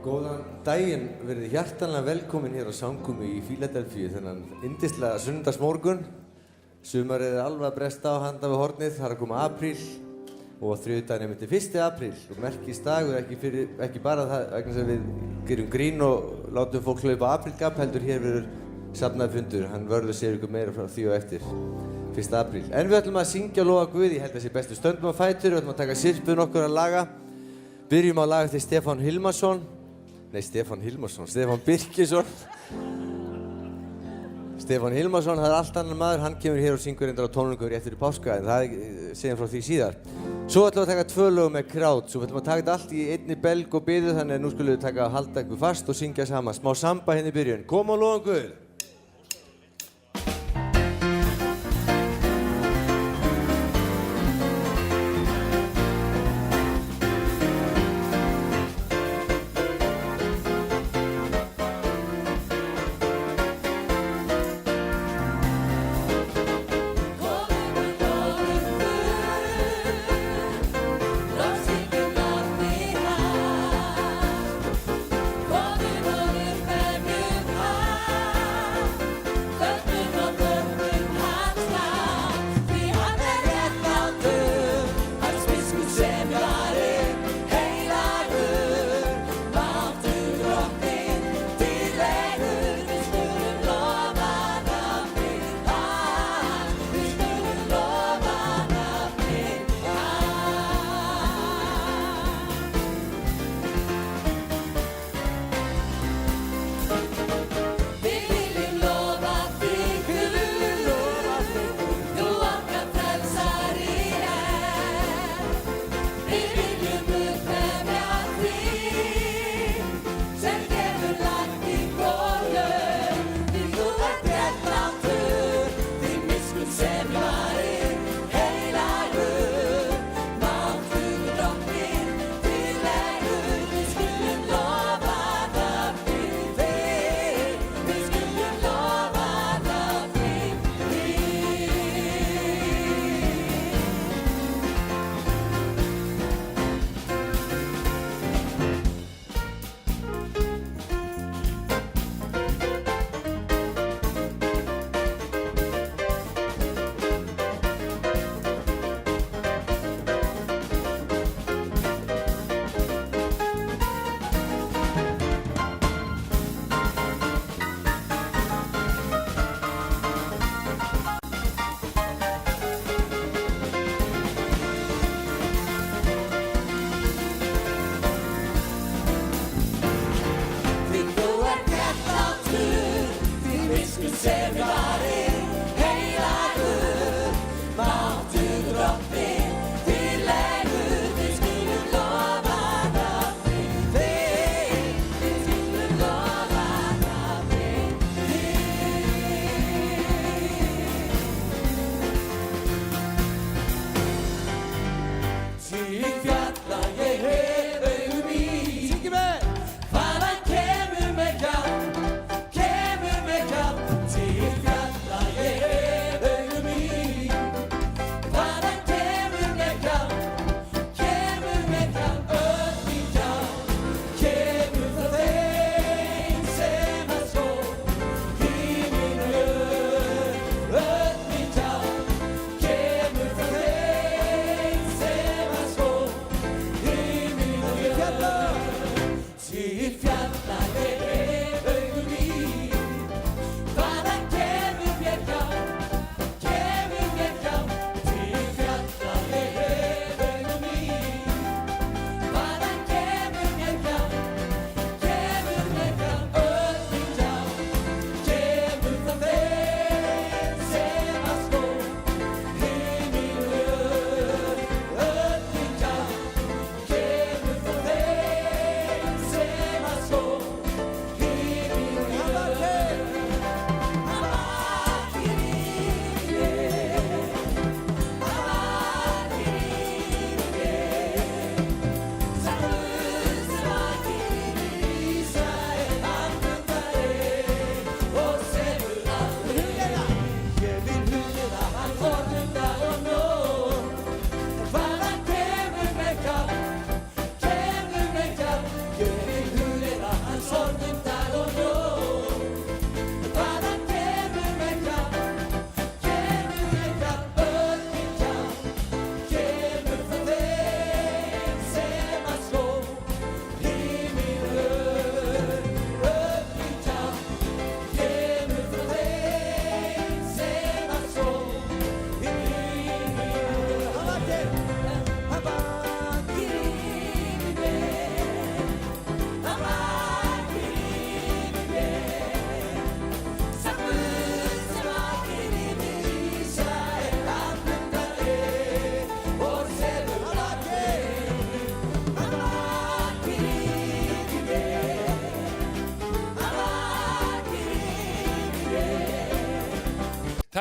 Góðan daginn, verið hjartanlega velkomin hér á samkomu í Fíladelfíu þennan yndislega sunnudagsmorgun. Sumarið alveg að bresta á handa við hornið, það er að koma apríl og þriðjudaginn er 1. apríl og merkisdagur ekki bara það vegna sem við gerum grín og látum fólk hlaupa aprílgabb, heldur hér verður safnaður fundur. Hann vörður sér ykkur meira frá því og eftir 1. apríl. En við ætlum að syngja og lofa Guð, ég held að sé bestu stöndum á fætur, við ætlum að taka sirpun okkur að laga. Byrjum á laga eftir Stefán Birkisson. Stefán Hilmarsson, það er allt annar maður, hann kemur hér og syngur reyndar á tónleikum rétt fyrir páska, en það segjum frá því síðar. Svo ætlum við að taka 2 lög með krát, svo ætlum við að taka þetta allt í einni belg og biðu, þannig að nú skulum við taka að halda ykkur fast og syngja saman. Smá samba hérna í byrjun. Kom og lofa Guð!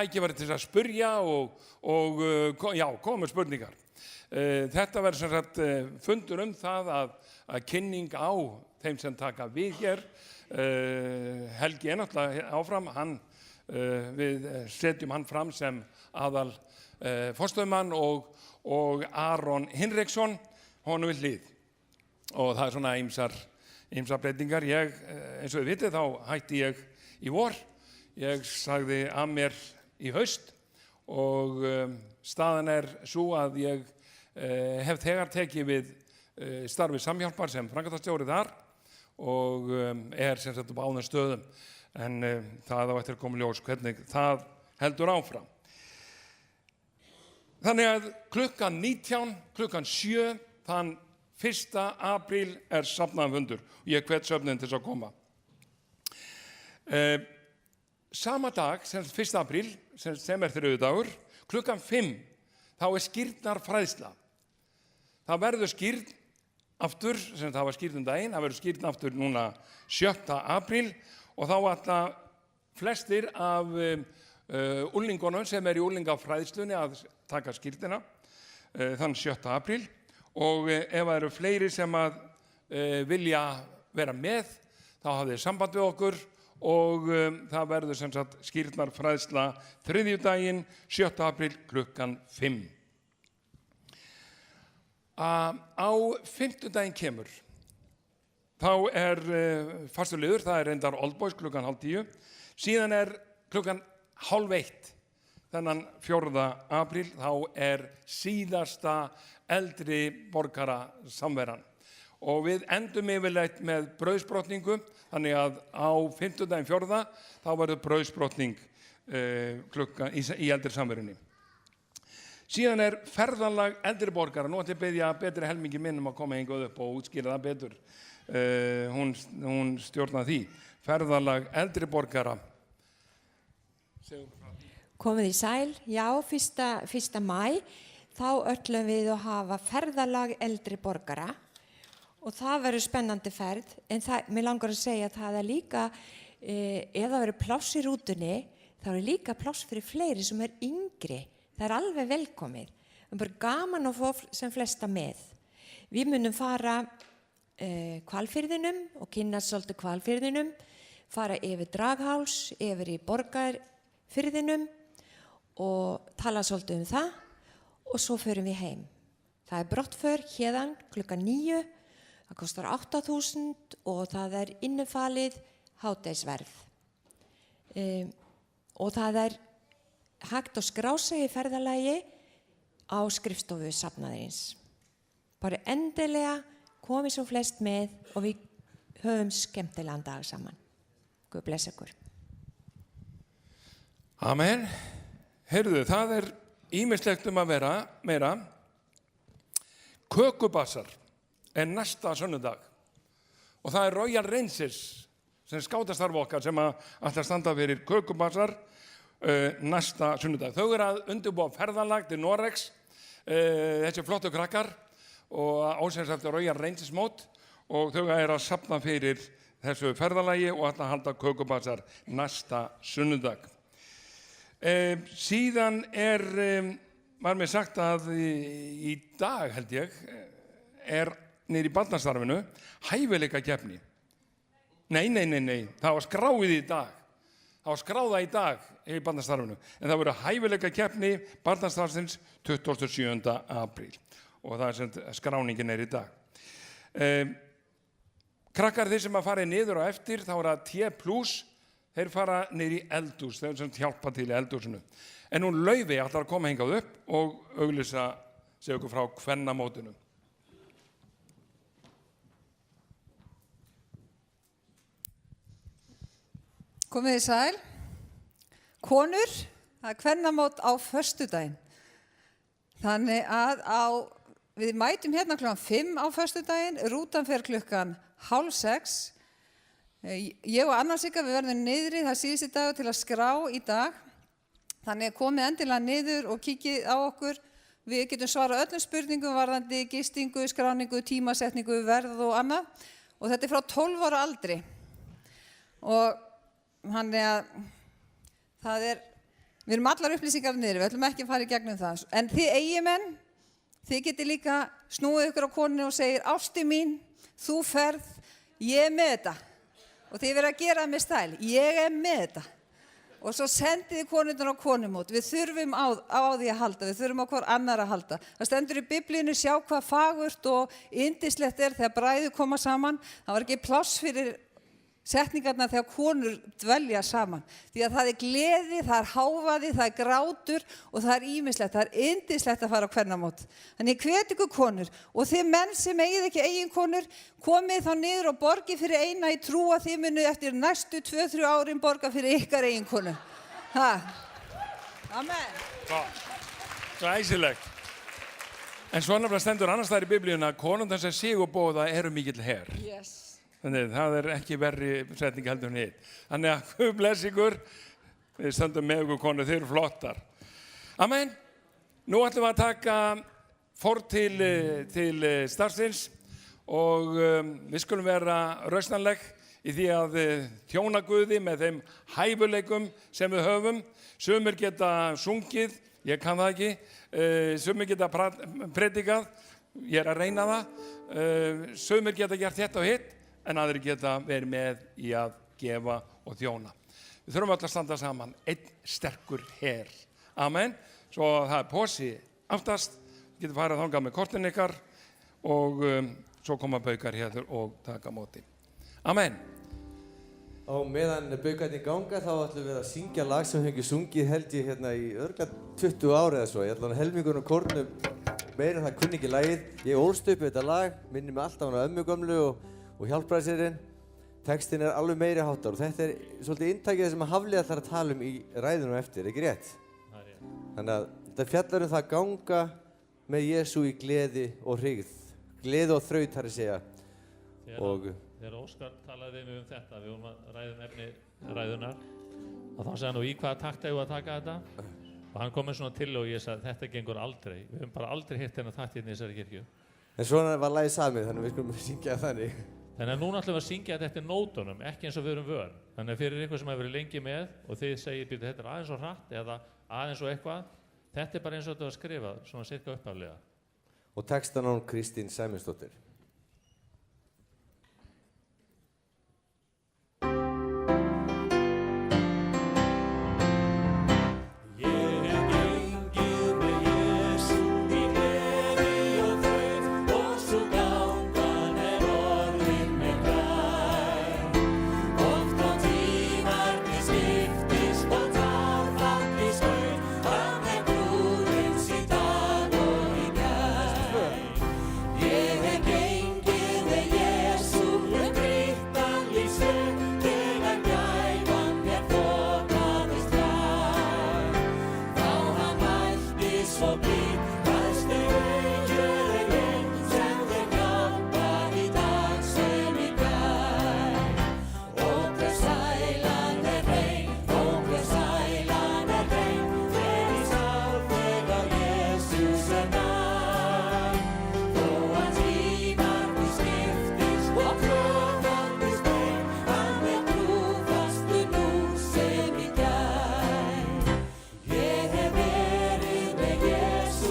tækifæri til að spyrja og koma með spurningar. Þetta verður sem sagt fundur það að kynning á þeim sem taka við hér. Helgi náttúrulega áfram, við setjum hann fram sem aðal forstöðumann og Aron Hinriksson honum við hlið. Og það svona ýmsar breytingar. Eins og þið vitið þá hætti ég í vor. Ég sagði af mér í haust og staðan sú að ég hef þegar tekið við starfi Samhjálpar sem framkvæmdastjóri þar og sem sagt á báðum stöðum. En það á eftir að koma í ljós hvernig það heldur áfram. Þannig að klukkan 19, klukkan 7, þann 1. apríl safnaðarfundur og ég hvet söfnin til að koma. Sama dag, sem 1. apríl, sem þriðjudagur, klukkan 5, þá skírnarfræðsla. Það verður skírn aftur, sem það var skírn daginn, það verður skírn aftur núna 7. apríl og þá ætla flestir af unglingunum sem í unglingafræðslunni að taka skírnina þann 7. apríl og ef það eru fleiri sem að vilja vera með, þá hafið þið samband við okkur og það verður sem sagt skírnarfræðsla þriðjudaginn 7. apríl klukkan 5. Á fimmtudaginn kemur, þá fastur liður, það reyndar Old Boys klukkan 10:30, síðan klukkan 12:30, þennan 4. apríl, þá síðasta eldri borgara samveran. Og við endum yfirleitt með brauðsbrotningu, þannig að á fimmtudaginn 4. þá verður brauðsbrotning í eldri samverunni. Síðan ferðalag eldri borgara, nú ætla ég að biðja betri helmingi minn að koma hingað upp og útskýra það betur. Hún stjórnar því. Ferðalag eldri borgara. Komið í sæl, já, 1. maí, þá ætlum við að hafa ferðalag eldri borgara og það verður spennandi ferð, en mér langar að segja að það líka, ef það verður pláss í rútunni, þá líka pláss fyrir fleiri sem yngri. Það alveg velkomið. Það bara gaman að fá sem flesta með. Við munum fara Hvalfirðinum og kynnast svolítið Hvalfirðinum, fara yfir Dragháls, yfir í Borgarfirðinum og tala svolítið það og svo förum við heim. Það brottför héðan klukkan 9, það kostar 8.000 og það innifalið hádegisverð. Og það hægt að skrá sig í ferðalagi á skrifstofu safnaðarins. Bara endilega komið svo flest með og við höfum skemmtilegan dag saman. Guð bless ykkur. Amen. Heyrðu, það ýmislegt að vera meira. Kökubassar næsta sunnudag og það Royal Rangers sem skátastarf okkar sem ætla að standa fyrir kökubassar næsta sunnudag. Þau að undirbúa ferðalag til Noregs, þessi flottu krakkar og ásens eftir Royal Rangers mót og þau að safna fyrir þessu ferðalagi og ætla að halda kökubassar næsta sunnudag. Síðan var mér sagt að í dag held ég niður í barnastarfinu hæfileikakeppni. Nei, það var skráið í dag. Það var skráða í dag í barnastarfinu, en það voru hæfileikakeppni barnastarfsins 27. apríl og það sem skráningin í dag. Krakkar þeir sem að fara niður á eftir, þá það T+, þeir fara niður í eldhús, þeir sem hjálpa til í eldhúsinu. En hún Laufey ætlar að koma hingað upp og auglýsa segja okkur frá kvennamótinu. Komið í sæl. Konur, það kvennamót á föstudaginn. Þannig að við mætum hérna klukkan 5 á föstudaginn, rútan fer klukkan 5:30. Ég og Anna Sigga, við verðum niðri, það síðusti dagur til að skrá í dag. Þannig að komið endilega niður og kíkið á okkur. Við getum svarað öllum spurningum varðandi gistingu, skráningu, tímasetningu, verð og annað. Og þetta frá 12 ára aldri. Og þannig að það Við erum allar upplýsingar niður, við ætlum ekki að fara í gegnum það. En þið eigimenn, þið getið líka snúið ykkur á konunni og segir, ásti mín, þú ferð, ég er með þetta. Og þið verið að gera með stæl, ég er með þetta. Og svo sendið þið konurnar á konumót. Við þurfum á því að halda, við þurfum á hver annar að halda. Það stendur í Biblíunni, sjá hvað fagurt og yndislegt þegar bræður koma saman. Það var ekki pláss fyrir setningarnar þegar konur dvelja saman. Því að það er gleði, það er hávaði, það er grátur og það er ýmislegt. Það er yndislegt að fara á kvennamót. Þannig ég hvet ykkur konur og þið menn sem eigið ekki eiginkonur, komið þá niður og borgið fyrir eina í trú að þið munu eftir næstu 2-3 árin borga fyrir ykkar eiginkonu. Amen. Glæsilegt. En svo nefnilega stendur annars staðar í Biblíunni að konurnar sem sigurbóða eru mikill her. Yes. Þannig það er ekki verri setning heldur en hitt. Þannig að Guð bless ykkur, við stöndum með ykkur konur, þeir eru flottar. Amen. Nú ætlum við að taka fórn til starfsins og við skulum vera rausnarleg í því að þjóna Guði með þeim hæfuleikum sem við höfum. Sumir geta sungið, ég kann það ekki, sumir geta predikað, ég er að reyna það, sumir geta gert þetta og hitt, en aðrir geta verið með í að gefa og þjóna. Við þurfum öll að standa saman, einn sterkur her. Amen. Svo það er posi aftast, við getum farið þangað með kortin ykkar og svo koma baukar hér og taka móti. Amen. Á meðan baukarnir ganga þá ætlum við að syngja lag sem við hefum ekki sungið held ég hérna í örgla 20 ári eða svo. Ég ætla að helmingun og kórnum meira en það kunni ekki lagið. Ég ólst upp þetta lag, minnir mig alltaf hana ömmu gömlu og hjálpræðisirinn. Textin er alveg meiri háttar og þetta er svolítið inntækið sem að Hafliði ætlar að tala í ræðinu eftir, ekki rétt? Það er rétt. Þannig að þetta fjallar það ganga með Jesú í gleði og hryggð. Gleði og þraut þar að segja. Þegar Óskar talaði við mig þetta, við vorum að ræða efni ræðunar, og þá sagði hann, og í hvaða takt eigum við að taka þetta? Og hann kom með svona til og ég sagði, þetta gengur aldrei. Við höfum bara aldrei hitt þennan takt hérna í þessari kirkju. En svona var lagið samið, þannig við skulum syngja þannig. Þannig að núna ætlum við að syngja þetta eftir nótunum, ekki eins og við erum vön. Þannig að fyrir ykkur sem hefur verið lengi með og þið segir, býtu, þetta er aðeins og hratt eða aðeins og eitthvað, þetta er bara eins og þetta var skrifað, svona cirka upphaflega. Og textan án Kristín Sæmundsdóttir. Ég hef verið með Jesú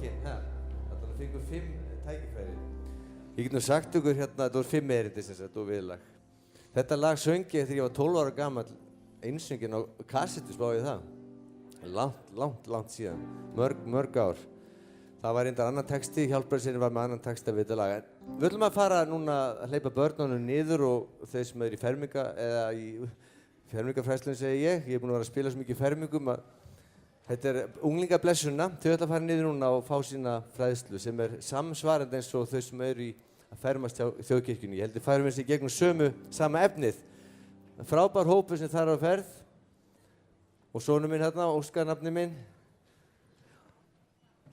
lokin, þannig að fengum 5 tækifæri. Ég get nú sagt ykkur hérna, þetta voru 5 erindi sem sagt og viðlag. Þetta lag söng ég þegar ég var 12 ára gamall, einsöngin á kassettu, spáði það. Langt síðan, mörg ár. Það var reyndar annan texti, Hjálpræðisherinn var með annan texta við þetta lag. En við ætlum að fara núna að hleypa börnunum niður og þeir sem eru í ferminga, eða í fermingafræðslunni segi ég er búinn að vera að spila svo mikið fermingum að þetta er unglingablessunna. Þau ætla að fara niður núna og fá sína fræðslu sem er samsvarandi eins og þau sem eru að fermast hjá þjóðkirkjunni. Ég held að færum þessi gegnum sama efnið. Frábær hópur sem þar á ferð og sonur minn hérna, Óskar nafni minn,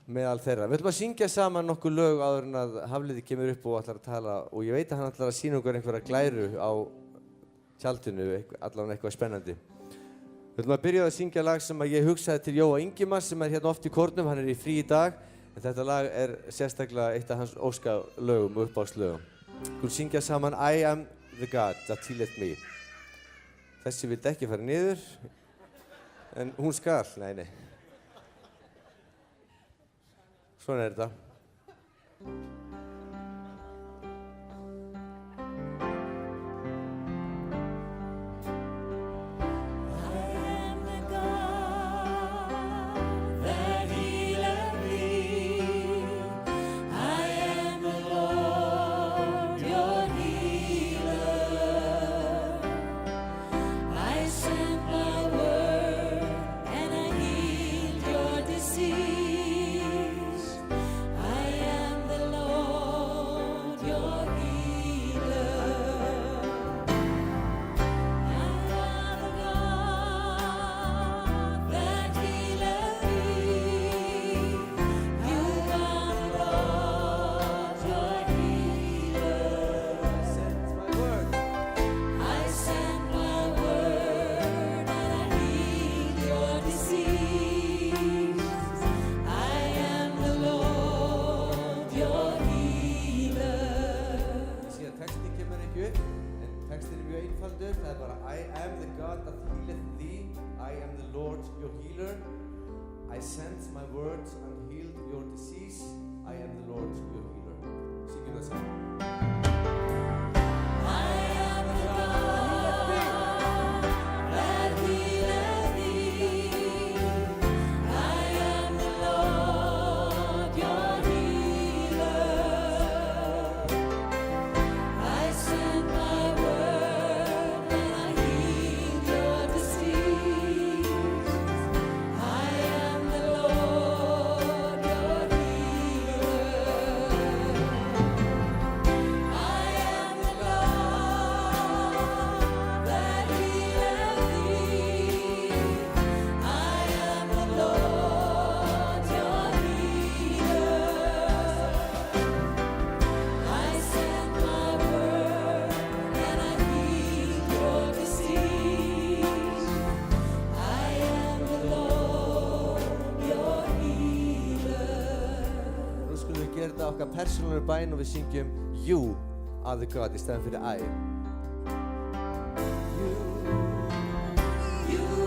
meðal þeirra. Við ætlum að syngja saman nokkuð lög áður en að Hafliði kemur upp og ætlar að tala og ég veit að hann ætlar að sýna okkur einhverja glæru á tjaldinu, allavega eitthvað spennandi. Við ætlum að byrja að syngja lag sem ég hugsaði til Jóa Ingimars sem er hérna oft í kórnum, hann er í frí í dag, en þetta lag er sérstaklega eitt af hans óskalögum, uppáhaldslögum. Við ætlum að syngja saman I am the God that healeth me. Þessi vill ekki fara niður, en hún skal, nei. Svona er þetta. Okkar persónulega bæn og við syngjum You are the God í stæðan fyrir I. You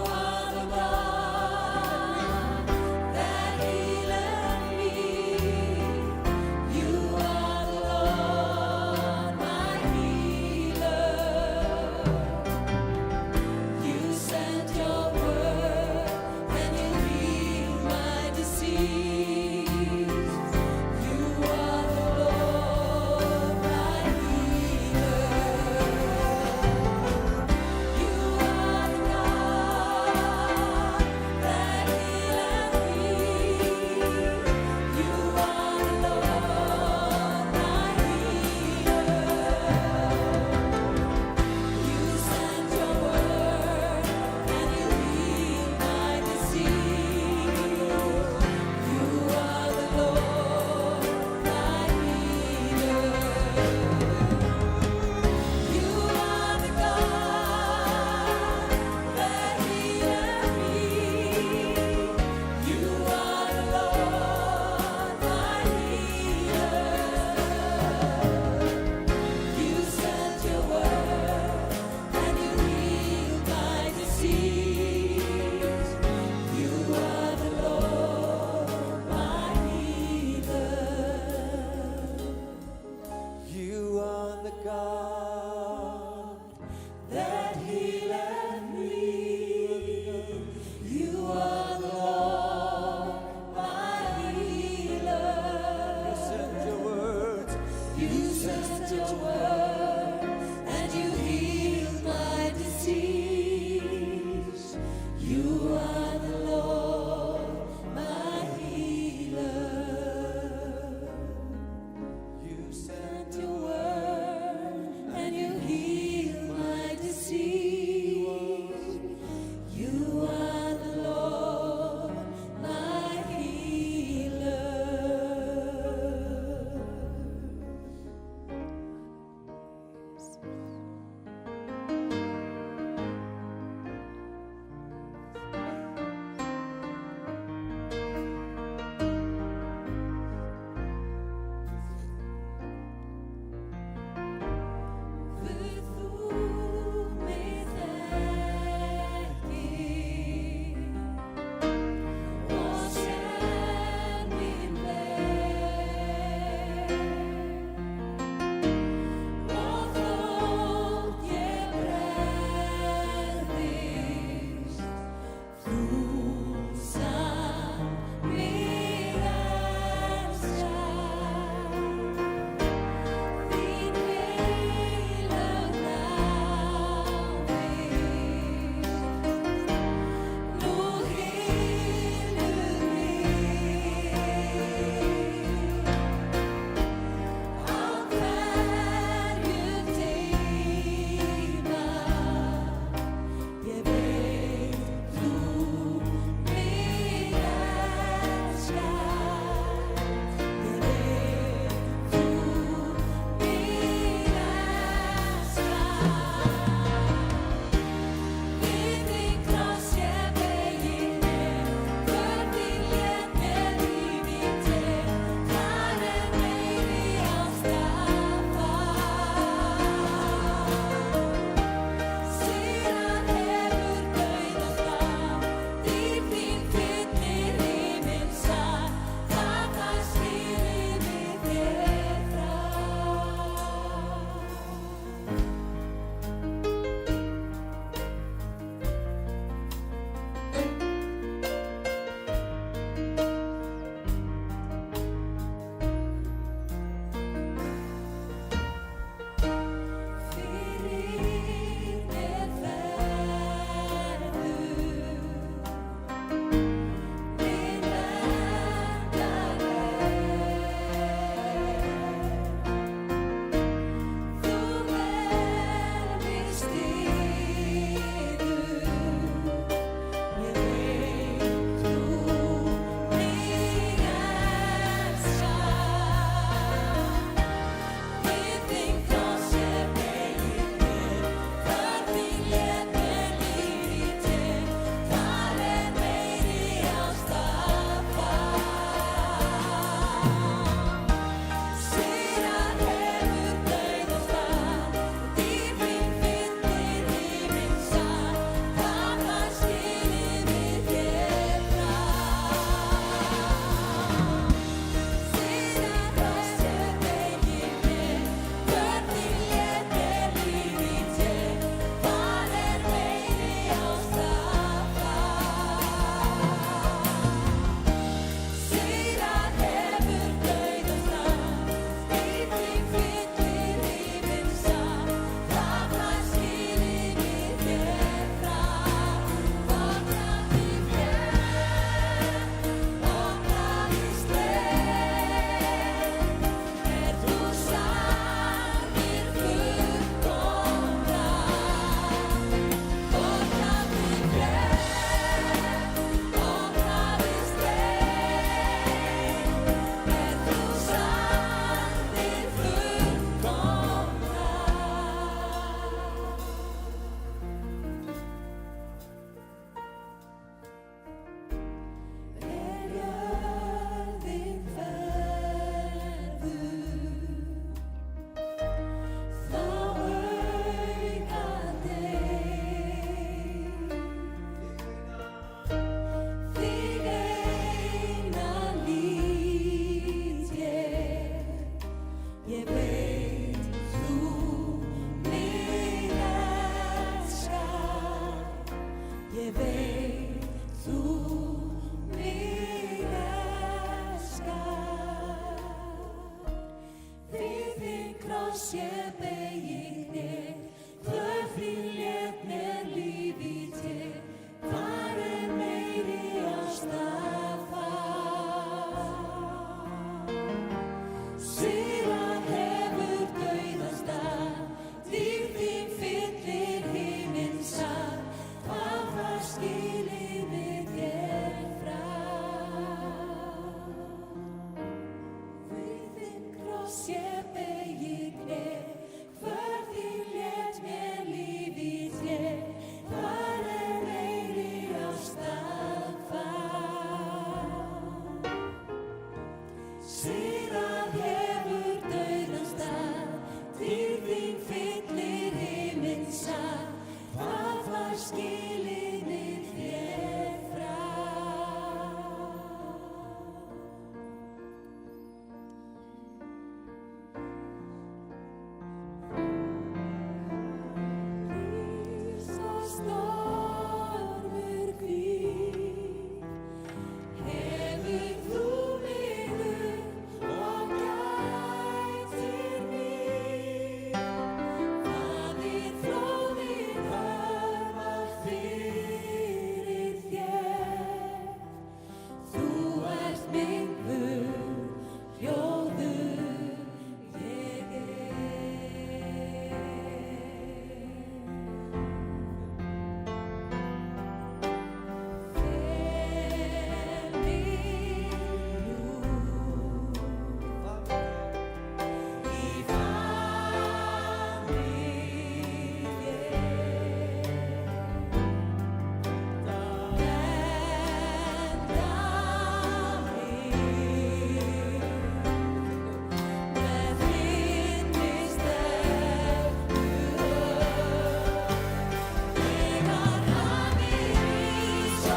word and you healed my disease. You are the Lord, my healer. You sent your word and you healed my disease. You are the Lord, my healer. sé beygi kné, hvar þín lét mér lífið þé, þar eilífi ástar far. Sigrað hefur dauðans stað, til þín fyllir himinn sal, það var skilinir þér frá. Rísa stormur hvír, hefur þú mig og gætir mín. Faðir flóðið hörfa fyrir þér, þú ert minn Guð, hljóður ég er. Fel mig nú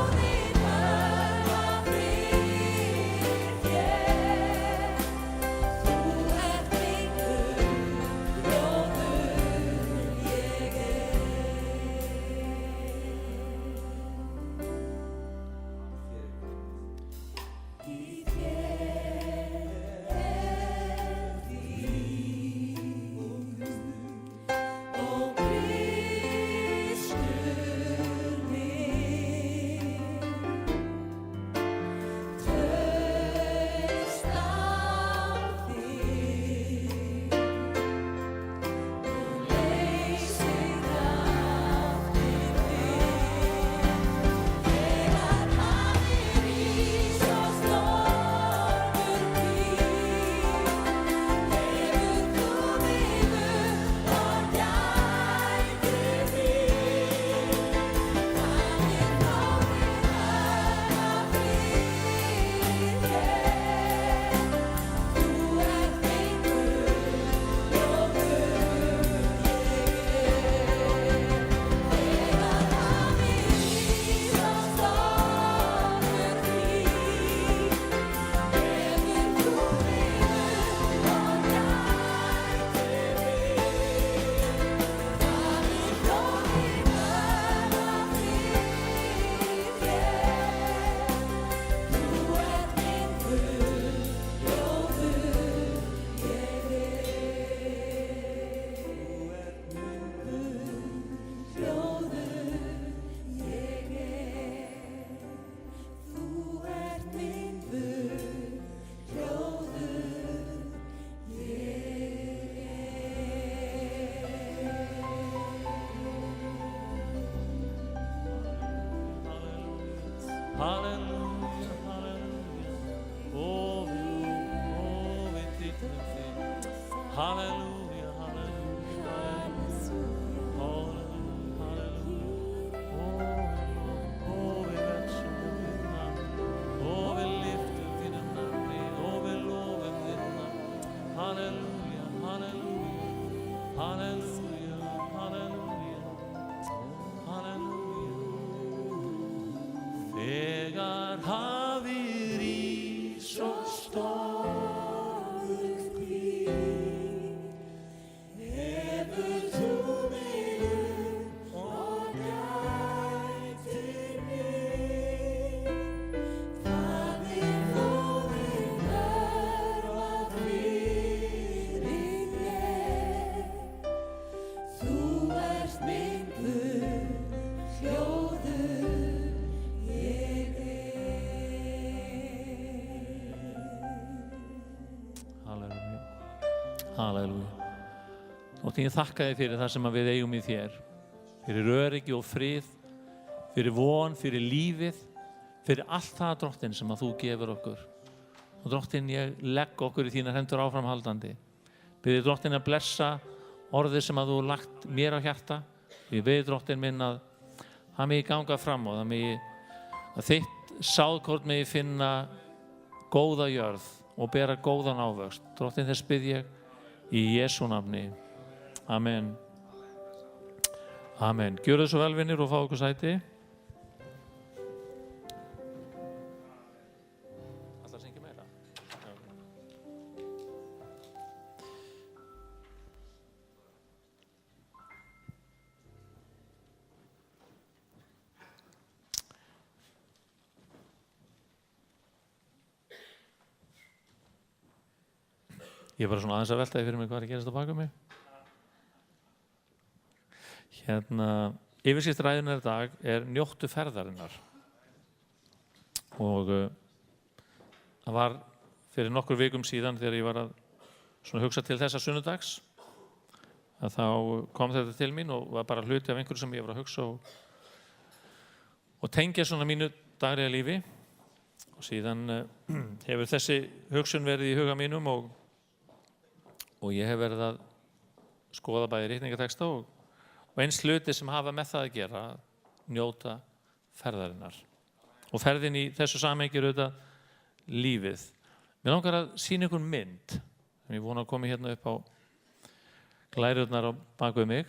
í famni Halleluja, halleluja, við dýrkum þig. Halleluja, halleluja, halleluja, við vexum þitt nafn, við lyftum þínu nafni, við lofum þitt nafn. Halleluja, halleluja, halleluja, halleluja, halleluja. Þegar hafið rís og stormur hvír, hefur þú mig og gætir mín. Faðir flóðið hörfa fyrir þér, þú ert minn Guð, hljóður ég er. Halleluja, halleluja. Drottinn, ég þakka þér fyrir það sem að við eigum í þér, fyrir öryggi og frið, fyrir von, fyrir lífið, fyrir allt það, Drottinn, sem að þú gefur okkur. Og Drottinn, ég legg okkur í þínar hendur áframhaldandi. Biður Drottinn að blessa orðið sem að þú lagt mér á hjarta. Ég biður Drottinn minn að það megi ganga fram og að þitt sáðkorn megi finna góða jörð og bera góðan ávöxt. Drottinn, þess bið ég í Jesú nafni. Amen. Amen. Gjörðu svo vel, vinir, og fá okkur sæti. Ætlar að syngja meira? Ég er bara svona aðeins að velta því fyrir mig hvað er að gerast á baka mig. Yfirskrift ræðunnar í dag er njóttu ferðarinnar. Og það var fyrir nokkur vikum síðan þegar ég var að svona hugsa til þessa sunnudags, að þá kom þetta til mín og var bara hluti af einhverju sem ég var að hugsa og tengja svona mínu daglega lífi. Og síðan hefur þessi hugsun verið í huga mínum og ég hef verið að skoða bæði ritningateksta og eins hluti sem hafa með það að gera, njóta ferðarinnar. Og ferðin í þessu samhengi er auðvitað lífið. Mér langar að sýna ykkur mynd, sem ég vona að koma hérna upp á glærurnar á bak við mig.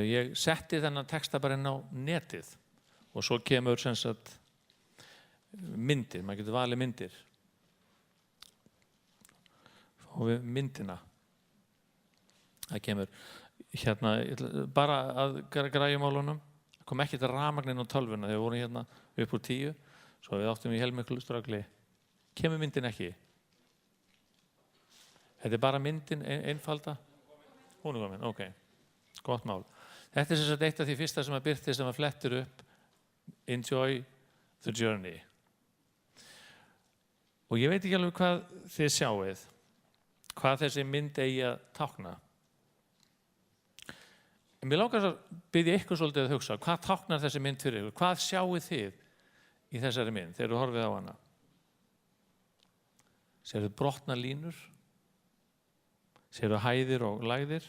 Ég setti þennan texta bara inn á netið og svo kemur sem sagt myndir, maður getur valið myndir. Og við myndina. Það kemur hérna, bara að græjumálunum, kom ekki til rafmagninn á tölvuna þegar við vorum hérna upp úr 10, svo við áttum í heilmiklu ströggli. Kemur myndin ekki? Þetta er bara myndin einfalda? Hún er komin, ok, gott mál. Þetta er sem sagt eitt af því fyrsta sem að birti sem að flettir upp Enjoy the journey. Og ég veit ekki alveg hvað þið sjáið, hvað þessi mynd eigi að tákna. En mér langar að biðja ykkur svolítið að hugsa, hvað táknar þessi mynd fyrir ykkur? Hvað sjáið þið í þessari mynd þegar þú horfið á hana? Sérðu brotnar línur? Sérðu hæðir og lægðir?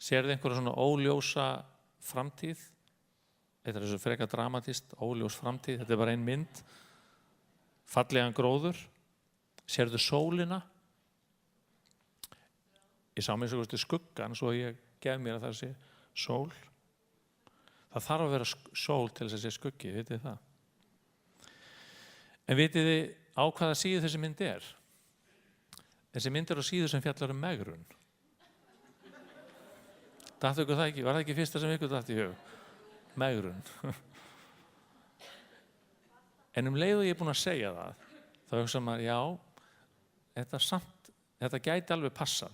Sérðu einhverja svona óljósa framtíð? Þetta er þessu frekar dramatist, óljós framtíð. Þetta er bara ein mynd. Fallegan gróður. Sérðu sólina? Ég sá mér svo skuggan svo ég gef mér að það sé sól. Það þarf að vera sól til þess að sé skuggi, vitið þið það? En vitið þið á hvaða síðu þessi mynd er? Þessi mynd er á síðu sem fjallar um megrun. Dattu ykkur það ekki? Var það ekki fyrsta sem ykkur datt í hug? Megrun. En leið og ég er búinn að segja það, þá hugsa maður, já, þetta gæti alveg passað.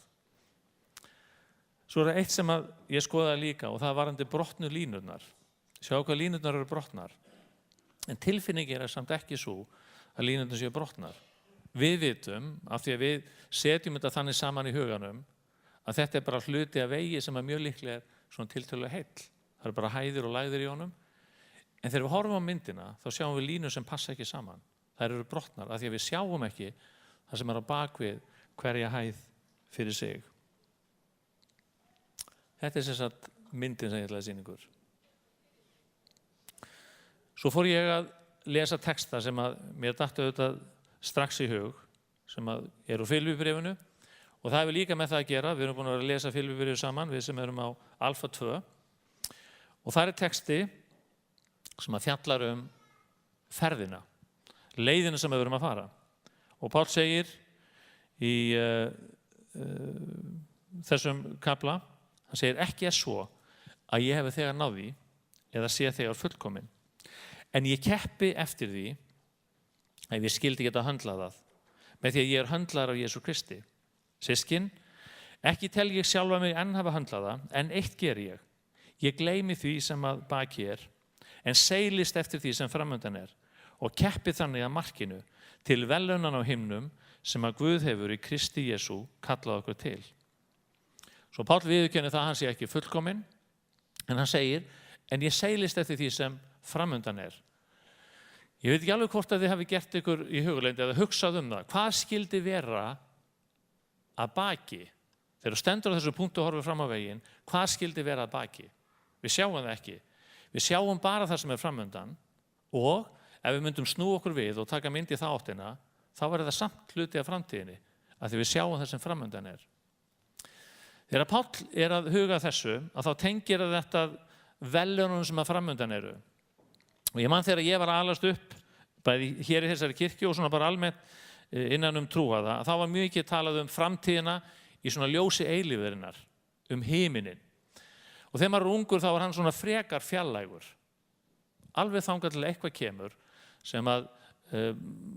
Svo er það eitt sem ég skoðaði líka og það var varðandi brotnu línurnar. Sjá hvað línurnar eru brotnar. En tilfinningin er samt ekki svo að línurnar séu brotnar. Við vitum, af því að við setjum þetta þannig saman í huganum, að þetta er bara hluti af vegi sem mjög líklega er svona tiltölulega heill. Það eru bara hæðir og lægðir í honum. En þegar við horfum á myndina, þá sjáum við línur sem passa ekki saman. Þær eru brotnar, af því að við sjáum ekki það sem er á bakvið hverja hæð fyrir sig. Þetta er sem sagt myndin sem ég ætlaði að sýna ykkur. Svo fór ég að lesa texta sem að mér datt auðvitað strax í hug, sem að eru úr Filippíbréfinu og það hefur líka með það að gera. Við erum búin að vera að lesa Filippíbréfið saman, við sem erum á Alfa 2. Og það er texti sem að fjallar um ferðina, leiðina sem við erum að fara. Og Páll segir í þessum kafla, hann segir ekki svo að ég hefi þegar náð því eða sé þegar fullkomin. En ég keppi eftir því ef ég skildi geta höndlað það með því að ég er höndlaður af Jesú Kristi. Systkin, ekki tel ég sjálfa mig enn hafa höndlað það, en eitt ger ég. Ég gleymi því sem að baki er, en seilist eftir því sem framöndan er og keppi þannig að markinu til velunnan á himnum sem að Guð hefur í Kristi Jesú kallað okkur til. Svo Páll viðurkennir það að hann sé ekki fullkominn, en hann segir, en ég seilist eftir því sem framundan er. Ég veit ekki alveg hvort að þið hafi gert ykkur í huglendi eða hugsað það. Hvað skildi vera að baki? Þegar þú stendur á þessu punktu og horfir fram á veginn, hvað skildi vera að baki? Við sjáum það ekki. Við sjáum bara það sem er framundan og ef við myndum snúa okkur við og taka mynd í þá áttina, þá verður það samt hluti af framtíðinni, af því við sjáum það sem framundan er. Þegar Páll er að huga þessu, að þá tengir að þetta velunum sem að framundan eru. Og ég man þegar ég var að alast upp, bæði hér í þessari kirkju og svona bara almennt innan trúaða, þá var mjög ekki talað framtíðina í svona ljósi eilífðarinnar, himinin. Og þegar maður er ungur þá var hann svona frekar fjarlægur. Alveg þangað til eitthvað kemur sem að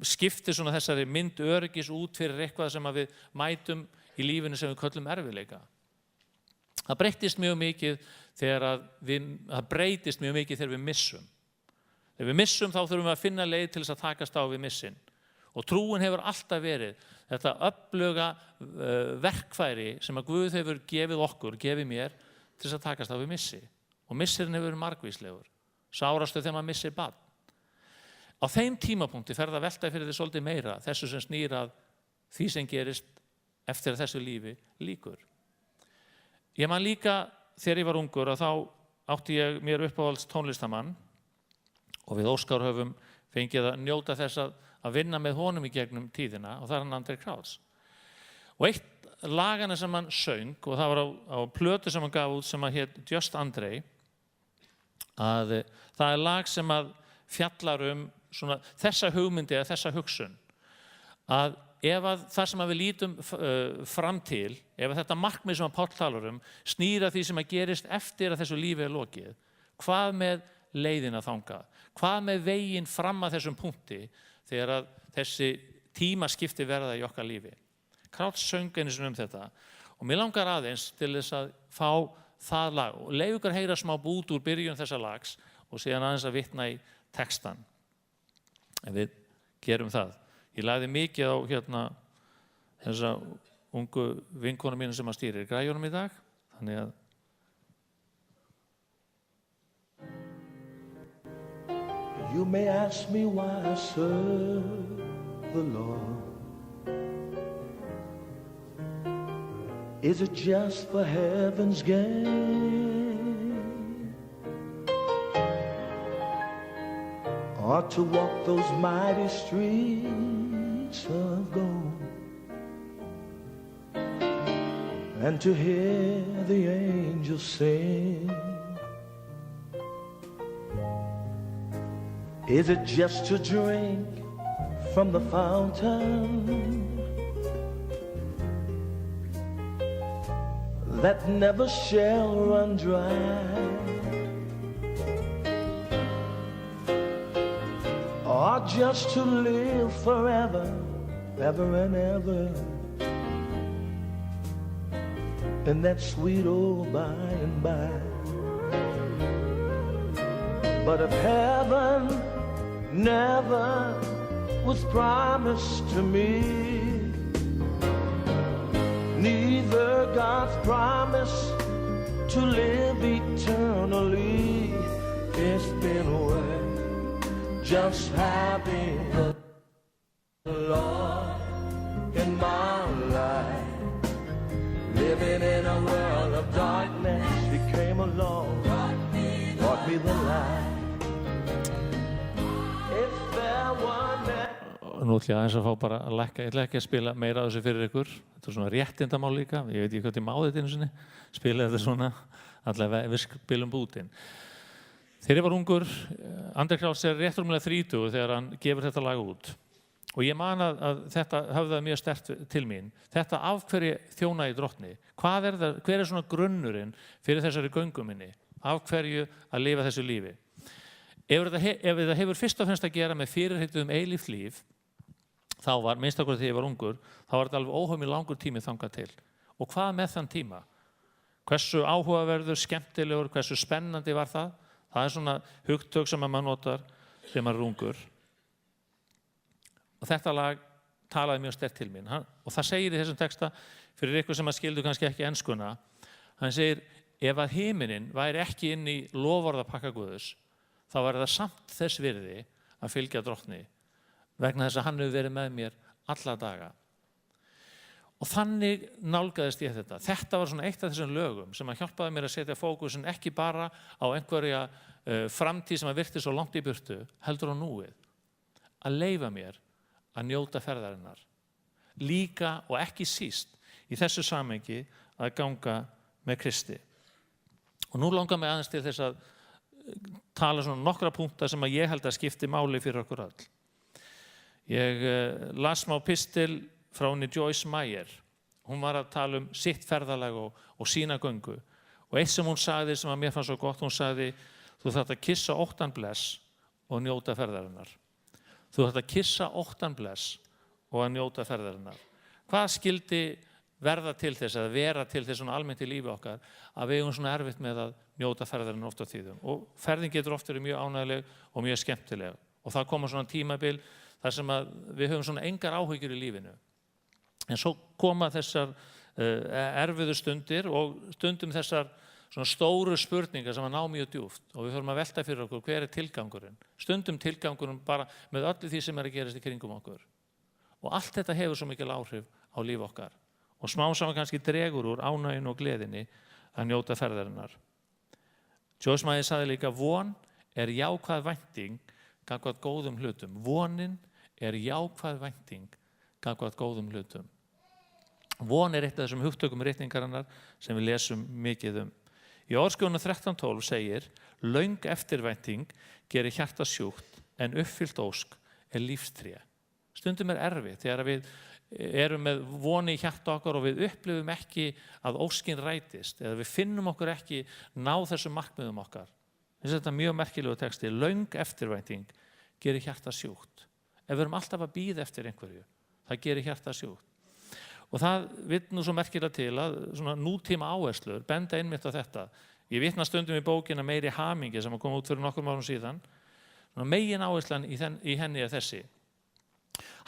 skiptir svona þessari mynd öryggis út fyrir eitthvað sem að við mætum í lífinu sem við köllum erfiðleika. Það breytist mjög mikið þegar það breytist mjög mikið þegar við missum. Þegar við missum þá þurfum við að finna leið til þess að takast á við missin. Og trúin hefur alltaf verið þetta öfluga verkfæri sem að Guð hefur gefið okkur, gefið mér til þess að takast á við missi. Og missirinn hefur verið margvíslegur. Sárastu þegar maður missir barn. Á þeim tímapunkti fer það velta fyrir því svolítið meira, þessu sem snýr að því sem gerist eftir að þessu lífi lýkur. Ég man líka þegar ég var ungur að þá átti ég mér uppáhalds tónlistamann og við Óskar höfum fengið að njóta þess að vinna með honum í gegnum tíðina og það er hann Andri Krauts. Og eitt lagana sem hann söng og það var á plötu sem hann gaf út sem að hét Just Andrei, að það er lag sem að fjallar svona þessa hugmyndi eða þessa hugsun að ef að það sem að við lítum fram til, ef að þetta markmið sem að Páll talar snýr að því sem að gerist eftir að þessu lífi er lokið, hvað með leiðina þangað? Hvað með veginn fram að þessum punkti þegar að þessi tímaskipti verða í okkar lífi? Krauts söng einu sinni þetta og mér langar aðeins til þess að fá það lag og leyfa ykkur heyra smá bút úr byrjun þessa lags og síðan aðeins að vitna í textan. En við gerum það. Ég lagði mikið á þessa ungu vinkonu mínu sem að stýrir græjunum í dag. Þannig að You may ask me why I serve the Lord. Is it just for heaven's gain? Or to walk those mighty streets of gold and to hear the angels sing? Is it just to drink from the fountain that never shall run dry? Or just to live forever, ever and ever, in that sweet old by and by? But if heaven never was promised to me, neither God's promise to live eternally, it's been worth just having the Lord in my life. Living in a world of darkness, He came along, brought me the light. If there were never... Nú ætlum ég aðeins að fá bara að lækka, ég ætla ekki að spila meira af þessu fyrir ykkur. Þetta er svona réttindamál líka, ég veit ekki hvað ég má þetta einu sinni, spila þetta svona, allavega við spilum bútinn. Þegar ég var ungur, Andri Krauts er rétt rúmlega 30 þegar hann gefur þetta lag út. Og ég man að þetta höfðaði mjög sterkt til mín. Þetta af hverju þjóna í drottni. Hver er svona grunnurinn fyrir þessari göngu minni? Af hverju að lifa þessu lífi? Ef þetta hefur fyrst og fremst að gera með fyrirheitum eilíft líf, þá var, minnst okkur þegar ég var ungur, þá var þetta alveg óhemju langur tími þangað til. Og hvað með þann tíma? Hversu áhugaverður, skemmtilegur, hversu spennandi var það? Það er svona hugtök sem maður notar þegar maður er ungur. Og þetta lag talaði mjög sterkt til mín. Og það segir í þessum texta, fyrir ykkur sem að skildu kannski ekki enskuna, hann segir, ef að himinin væri ekki inn í loforðapakka Guðs, þá væri það samt þess virði að fylgja Drottni, vegna þess að hann hefur verið með mér alla daga. Og þannig nálgaðist ég þetta. Þetta var svona eitt af þessum lögum sem að hjálpaði mér að setja fókusin ekki bara á einhverja framtíð sem að virti svo langt í burtu, heldur á núið. Að leyfa mér að njóta ferðarinnar. Líka og ekki síst í þessu samhengi að ganga með Kristi. Og nú langar mig aðeins til þess að tala svona nokkra punkta sem að ég held að skipti máli fyrir okkur öll. Ég las smá pistil frá henni Joyce Meyer. Hún var að tala sitt ferðalag og sína göngu. Og eitt sem hún sagði sem að mér fannst svo gott, hún sagði, þú þarft að kissa 8 bless og njóta ferðarinnar. Þú þarft að kissa 8 bless og að njóta ferðarinnar. Hvað skildi verða til þess, eða vera til þess svona almennt í lífi okkar, að við eigum svona erfitt með að njóta ferðarinnar oft á tíðum. Og ferðin getur oft verið mjög ánægleg og mjög skemmtileg. Og það koma svona tímabil þar sem að við höfum svona engar áhyggjur í lífinu. En svo koma þessar erfiðu stundir og stundum þessar svona stóru spurningar sem að ná mjög djúpt og við höfum að velta fyrir okkur hver er tilgangurinn. Stundum tilgangurinn bara með öllu því sem er að gerast í kringum okkur. Og allt þetta hefur svo mikil áhrif á líf okkar. Og smám saman kannski dregur úr ánægjunni og gleðinni að njóta ferðarinnar. Joyce Meyer sagði líka, von er jákvæð vænting gagnvart góðum hlutum. Vonin er jákvæð vænting gagnvart góðum hlutum. Von er eitt af þessum hugtökum ritningarinnar sem við lesum mikið Í Orðskjörnum 13:12 segir, löng eftirvænting gerir hjarta sjúkt en uppfyllt ósk er lífstré. Stundum er erfitt þegar við erum með voni í hjarta okkar og við upplifum ekki að óskin rætist eða við finnum okkur ekki ná þessum markmiðum okkar. Þetta er mjög merkilegu texti. Löng eftirvænting gerir hjarta sjúkt. Ef við erum alltaf að bíða eftir einhverju, það gerir hjarta sjúkt. Og það vill nú svo merkilega til að svona nútíma áherslur benda einmitt á þetta. Ég vitna stundum í bókina Meiri hamingja sem kom út fyrir nokkrum árum síðan. Megin áherslan í henni er þessi.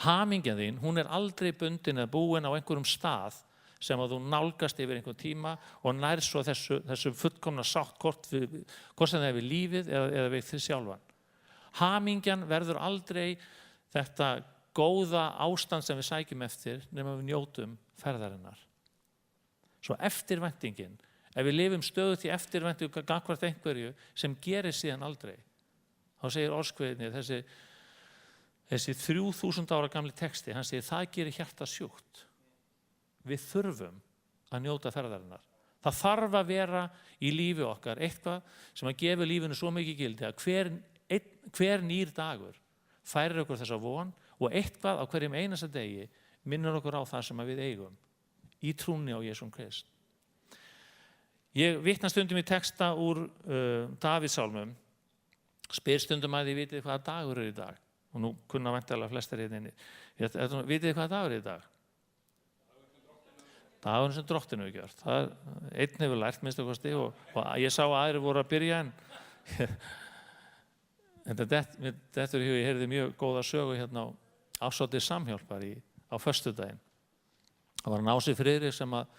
Hamingjan þín, hún er aldrei bundin eða búin á einhverjum stað sem að þú nálgast yfir einhvern tíma og nær svo þessu fullkomna sátt hvort sem það er við lífið eða við þið sjálfan. Hamingjan verður aldrei þetta góða ástand sem við sækjum eftir nema við njótum ferðarinnar. Svo eftirvæntingin, ef við lifum stöðugt í eftirvæntingu gagnvart einhverju sem gerir síðan aldrei, þá segir orðskveðinni þessi 3000 ára gamli texti, hann segir það gerir hjarta sjúkt. Við þurfum að njóta ferðarinnar. Það þarf að vera í lífi okkar eitthvað sem að gefa lífinu svo mikið gildi að hver nýr dagur færir okkur þessa von og eitthvað á hverjum einasta degi minnur okkur á það sem við eigum í trúnni á Jesúm Krist. Ég vitna stundum í texta úr Davíðssálmum, spyr stundum að þið vitið hvaða dagur er í dag og nú kunna væntanlega flestar hérna inni. Vitið þið hvaða dagur er í dag? Dagurinn sem Drottinn hefur gjört. Það einn hefur lært minnst okkur stig og ég sá að aðrir voru að byrja en þetta er ég heyrði mjög góða sögu hérna á Ásóti Samhjálpar á föstudaginn. Það var Nási Friðrik sem hann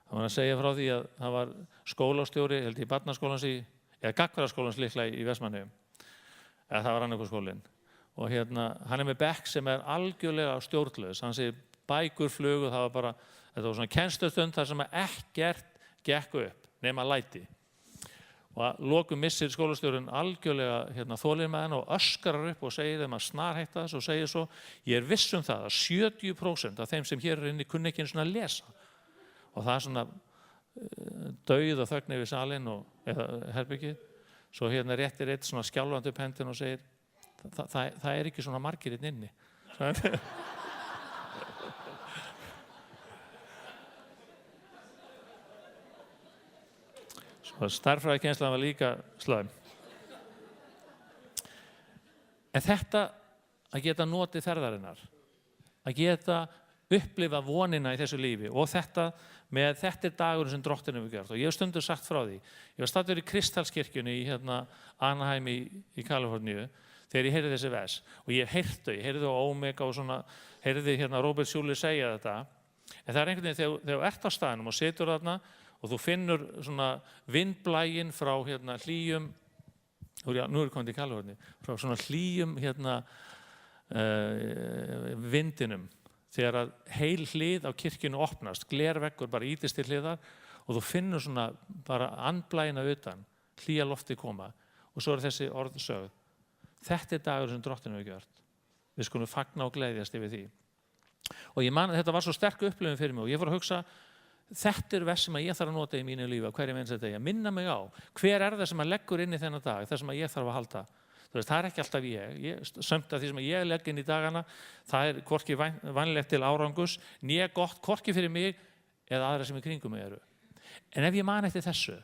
var að segja frá því að það var skólastjóri, held ég barnaskólans eða gagnfræðaskólans líklega í Vestmannaeyjum. Eða það var annarkur skólinn. Og hérna, hann er með bekk sem er algjörlega stjórnlaus. Hann segir bækur flugu, það var bara, þetta var svona kennslustund þar sem ekkert gekk upp nema læti. Og að lokum missir skólastjórinn algjörlega þolir með hann og öskrar upp og segir þeim að snarhætta þess og segir svo, ég er viss um það að 70% af þeim sem hér er inni kunni ekki einu svona að lesa. Og það er svona dauð og þögn yfir salinn eða herbyggið. Svo réttir eitt svona skjálfandi upp hendin og segir, það er ekki svona margir inni. Stærðfræðikennslan var líka slæm. En þetta að geta notið ferðarinnar, að geta upplifa vonina í þessu lífi og þetta er dagurinn sem Drottinn hefur gjört. Og ég hef stundum sagt frá því. Ég var staddur í Kristallskirkjunni í Anaheim í Kaliforníu þegar ég heyrði þessi vers og ég heyrði á Omega og svona, heyrði hérna Robert Schuller segja þetta, en það einhvern veginn þegar þú ert á staðnum og situr þarna og þú finnur svona vindblægin frá hérna hlýjum, nú komið til Kaliforníu, frá svona hlýjum hérna vindinum, þegar að heil hlið á kirkjunu opnast, glerveggur bara ýtist til hliðar og þú finnur svona bara andblægina utan, hlýja lofti koma og svo þessi orð sögð. Þetta dagur sem Drottinn hefur gjört. Við skulum fagna og gleðjast yfir því. Og ég man að þetta var svo sterk upplifun fyrir mig og ég fór að hugsa, þetta vers sem ég þarf að nota í mínu lífi á hverjum einasta degi, að minna mig á hver það sem að leggur inn í þennan dag, það sem að ég þarf að halda. Þú veist, það ekki alltaf sömt af því sem ég legg inn í dagana, það hvorki vænlegt til árangus, né gott hvorki fyrir mig eða aðra sem í kringum mig eru. En ef ég man eftir þessu,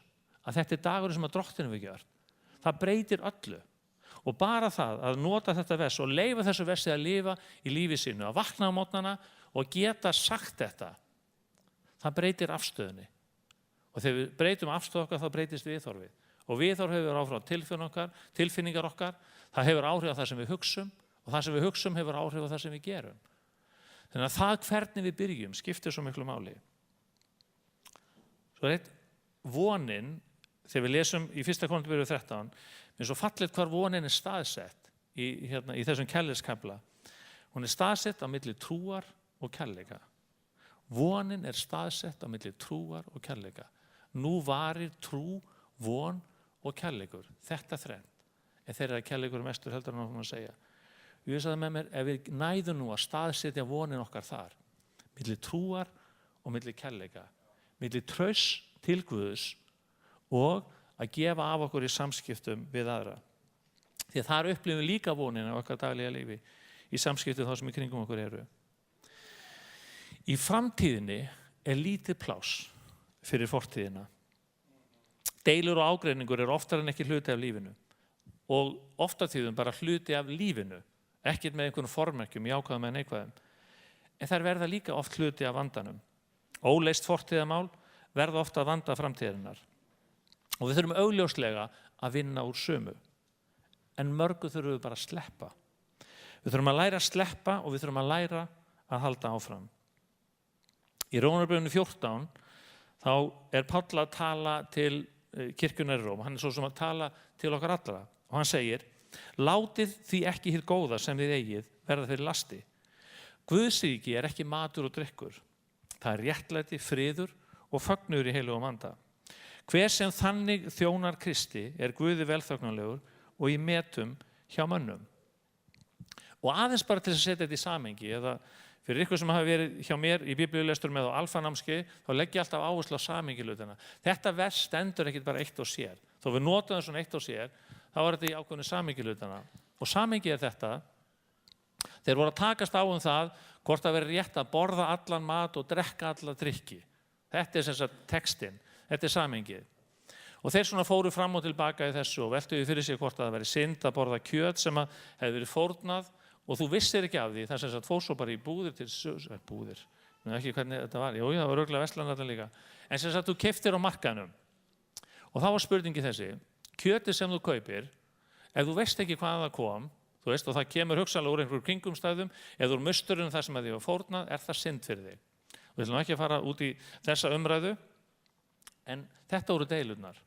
að þetta dagur sem að Drottinn hefur gjört, það breytir öllu. Og bara það að nota þetta vers og leyfa þessu versi að lifa í lífi sínu, að vakna á mótnana og geta sagt þetta, það breytir afstöðunni. Og þegar við breytum afstöðu okkar, þá breytist viðhorfið. Og viðhorf hefur áhrif á tilfinningar okkar, það hefur áhrif á það sem við hugsum og það sem við hugsum hefur áhrif á það sem við gerum. Þannig að það hvernig við byrjum skiptir svo miklu máli. Svo vonin, þegar við lesum í 1. Korintharbréfi 13, mér svo fallegt hvar vonin staðsett í þessum kærleikskafla. Hún staðsett á milli trúar og kærleika. Vonin staðsett á milli trúar og kærleika. Nú varir trú, von og kærleikur. Þetta þrennt. En þeirra kærleikur mestur heldur en að segja. Ég sagði með mér, ef við næðum nú að staðsetja vonin okkar þar, milli trúar og milli kærleika, milli trausts til Guðs og að gefa af okkur í samskiptum við aðra. Því að þar upplifum við líka vonina á okkar daglega lífi í samskiptum þá sem í kringum okkur eru. Í framtíðinni lítið pláss fyrir fortíðina. Deilur og ágreiningur oftar en ekki hluti af lífinu og ofta tíðum bara hluti af lífinu, ekkert með einhvern formerkjum, jákvæðum eða neikvæðum. En þær verða líka oft hluti af vandanum. Óleyst fortíðamál verða ofta að vanda framtíðarinnar. Og við þurfum augljóslega að vinna úr sumu. En mörgu þurfum við bara að sleppa. Við þurfum að læra að sleppa og við þurfum að læra að halda áfram. Í Rómarbréfinu 14 þá Páll að tala til kirkjunnar í Róm. Hann svo sem að tala til okkar allra. Og hann segir, látið því ekki hið góða sem þið eigið verða fyrir lasti. Guðsríki ekki matur og drykkur. Það réttlæti, friður og fögnuður í heilugum anda. Hver sem þannig þjónar Kristi Guði velþóknanlegur og í metum hjá mönnum. Og aðeins bara til að setja þetta í samhengi, eða fyrir ykkur sem hafa verið hjá mér í biblíulesturum eða á alfanámskeiði, þá legg ég alltaf áherslu á samhengihlutina. Þetta vers stendur ekkert bara eitt og sér. Þó við notum það svona eitt og sér, þá þetta í ákveðnu samhengihlutina. Og samhengi þetta, þeir voru að takast á það hvort það veri rétt að borða allan mat og drekka alla drykki. Þetta sem sagt textinn. Þetta samhengið. Og þeir svona fóru fram og tilbaka í þessu og veltuðu fyrir sig hvort að það veri synd að borða kjöt sem að hefði verið fórnað og þú vissir ekki af því, það sem sagt fór svo bara í búðir til búðir. Ég veit ekki hvernig þetta var. Jú, það var örugglega verslan þetta líka. En sem sagt þú keyptir á markaðnum. Og þá var spurningi þessi, kjötið sem þú kaupir, ef þú veist ekki hvaðan það kom, þú veist, og það kemur hugsanlega úr einhverjum kringumstæðum, eða úr musturinn þar sem að því var fórnað, það synd fyrir þig. Við ætlum ekki að fara út í þessa umræðu. En þetta voru deilurnar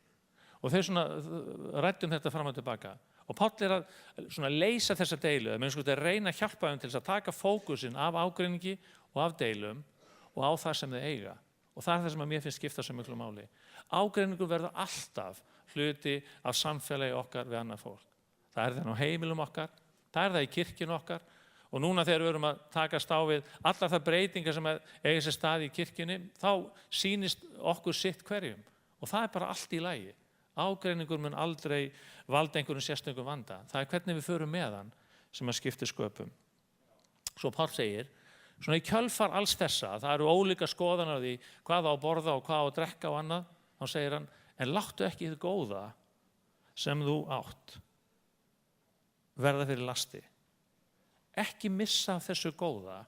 og þeir svona ræddum þetta fram og tilbaka og Páll að leysa þessa deilu, að reyna að hjálpa þeim til að taka fókusinn af ágreiningi og af deilum og á það sem þau eiga og það það sem að mér finnst skipta svo miklu máli. Ágreiningur verður alltaf hluti af samfélagi okkar við annað fólk. Það það á heimilum okkar, það í kirkjunni okkar og núna þegar við erum að takast á við allar það breytingar sem eiga sér stað í kirkjunni, þá sýnist okkur sitt hverjum og það bara allt í lagi. Ágreiningur mun aldrei valda einhverjum sérstökum vanda. Það hvernig við förum með hann sem að skipta sköpum. Svo Páll segir, svona í kjölfar alls þessa, það eru ólíka skoðanar á því hvað á að borða og hvað á að drekka og annað, þá segir hann, en láttu ekki hið góða sem þú átt verða fyrir lasti. Ekki missa af þessu góða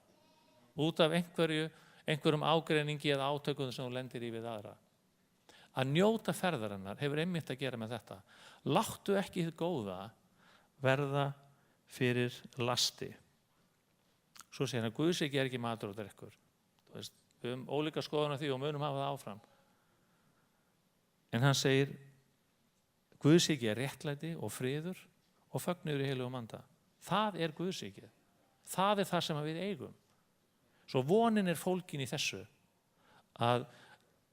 út af einhverjum ágreiningi eða átökum sem þú lendir í við aðra. Að njóta ferðarinnar hefur einmitt að gera með þetta. Láttu ekki hið góða verða fyrir lasti. Svo segir hann, guðsýki ekki matur og drekkur. Við höfum ólíka skoðun af því og munum hafa það áfram. En hann segir, guðsýki réttlæti og friður og fögnuður í heilugum anda. Það guðsýkið. Það það sem við eigum. Svo vonin fólgin í þessu að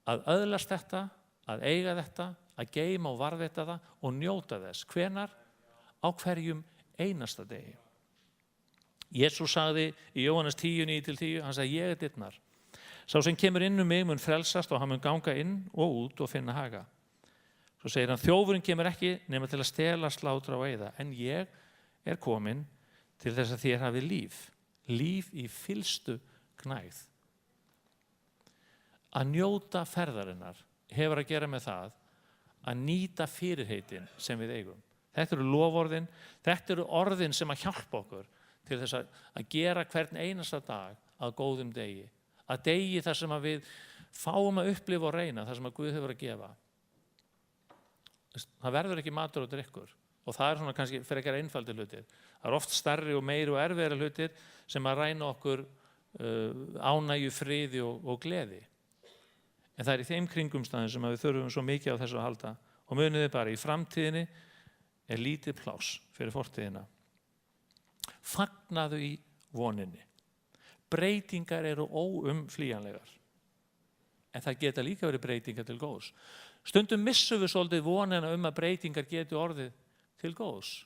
öðlast þetta, að eiga þetta, að geyma og varðveita það og njóta þess. Hvenær? Á hverjum einasta degi. Jesús sagði í Jóhannes 10:9-10, hann sagði, ég dyrnar. Sá sem kemur inn mig mun frelsast og hann mun ganga inn og út og finna haga. Svo segir hann, þjófurinn kemur ekki nema til að stela, slátra og eyða, en ég komin til þess að þér hafi líf í fyllstu gnægð. Að njóta ferðarinnar hefur að gera með það að nýta fyrirheitin sem við eigum. Þetta eru loforðin, þetta eru orðin sem að hjálpa okkur til þess að gera hvern einasta dag að góðum degi. Að degi þar sem að við fáum að upplifa og reyna þar sem að Guð hefur að gefa. Það verður ekki matur og drykkur og það svona kannski frekar einfaldir hlutir. Það oft stærri og meiri og erfiðari hlutir sem að ræna okkur ánægju, friði og gleði. En það í þeim kringumstæðum sem að við þurfum svo mikið á þessu að halda. Og munið þið bara, í framtíðinni lítið pláss fyrir fortíðina. Fagnaðu í voninni. Breytingar eru óumflýjanlegar. En það geta líka verið breytingar til góðs. Stundum missum við svolítið vonina að breytingar geti orðið til góðs.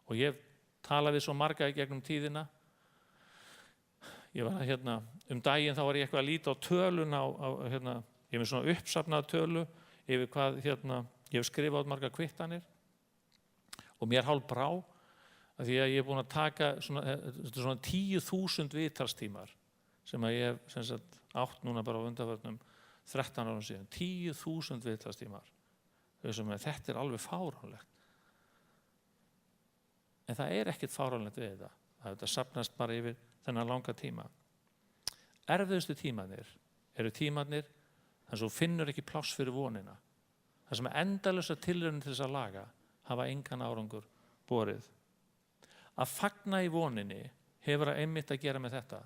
Og ég tala við svo marga í gegnum tíðina. Ég var daginn þá var ég eitthvað að líta á töluna ég er með svona uppsafnað tölu yfir hvað ég hef skrifað út margar kvittanir og mér hálf brá af því að ég búin að taka svona 10.000 viðtalstímar sem að ég hef átt núna bara á undanförnum 13 árum síðan. 10.000 viðtalstímar. Þetta alveg fáránlegt. En það ekkert fáránlegt við þetta. Þetta safnast bara yfir þennan langa tíma. Erfiðustu tímarnir eru tímarnir þar sem þú finnur ekki pláss fyrir vonina. Það sem endalausa tilraunir til þess að laga hafa engan árangur borið. Að fagna í voninni hefur einmitt að gera með þetta.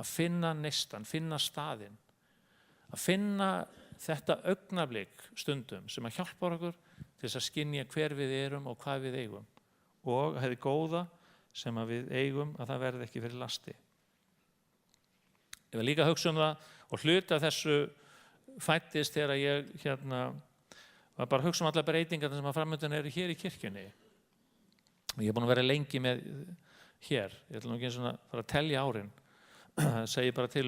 Að finna neistan, finna staðinn. Að finna þetta augnablik stundum sem að hjálpa okkur til þess að skynja hver við erum og hvað við eigum. Og hefði góða sem að við eigum að það verði ekki fyrir lasti. Ég var líka að hugsa það og hluta þessu fættist þegar ég var bara að hugsa alla breytingar sem að framöndan eru hér í kirkjunni. Ég búin að vera lengi með hér. Ég ætla nú ekki eins og að fara að telja árin. Segi bara til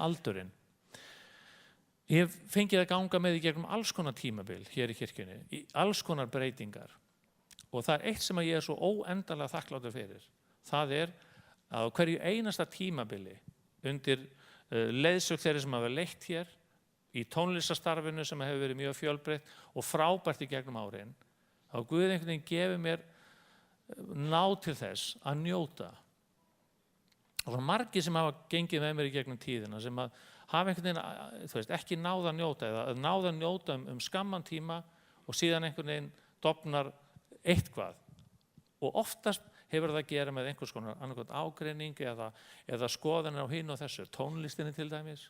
aldurinn. Ég hef fengið að ganga með í gegnum alls konar tímabil hér í kirkjunni, í alls konar breytingar. Og það eitt sem að ég svo óendanlega þakklátur fyrir. Það að á hverju einasta tímabili undir leiðsögn þeirri sem hafa leitt hér, í tónlistarstarfinu sem hefur verið mjög fjölbreytt og frábært í gegnum árin, þá Guð einhvern veginn gefur mér náð til þess að njóta. Og það margir sem hafa gengið með mér í gegnum tíðina sem að hafa einhvern veginn ekki náð að njóta eða náð að njóta skamman tíma og síðan einhvern veginn dofnar eitthvað. Og oftast hefur það að gera með einhvers konar annarkot ágreining eða skoðanir á hinn og þessu, tónlistinni til dæmis.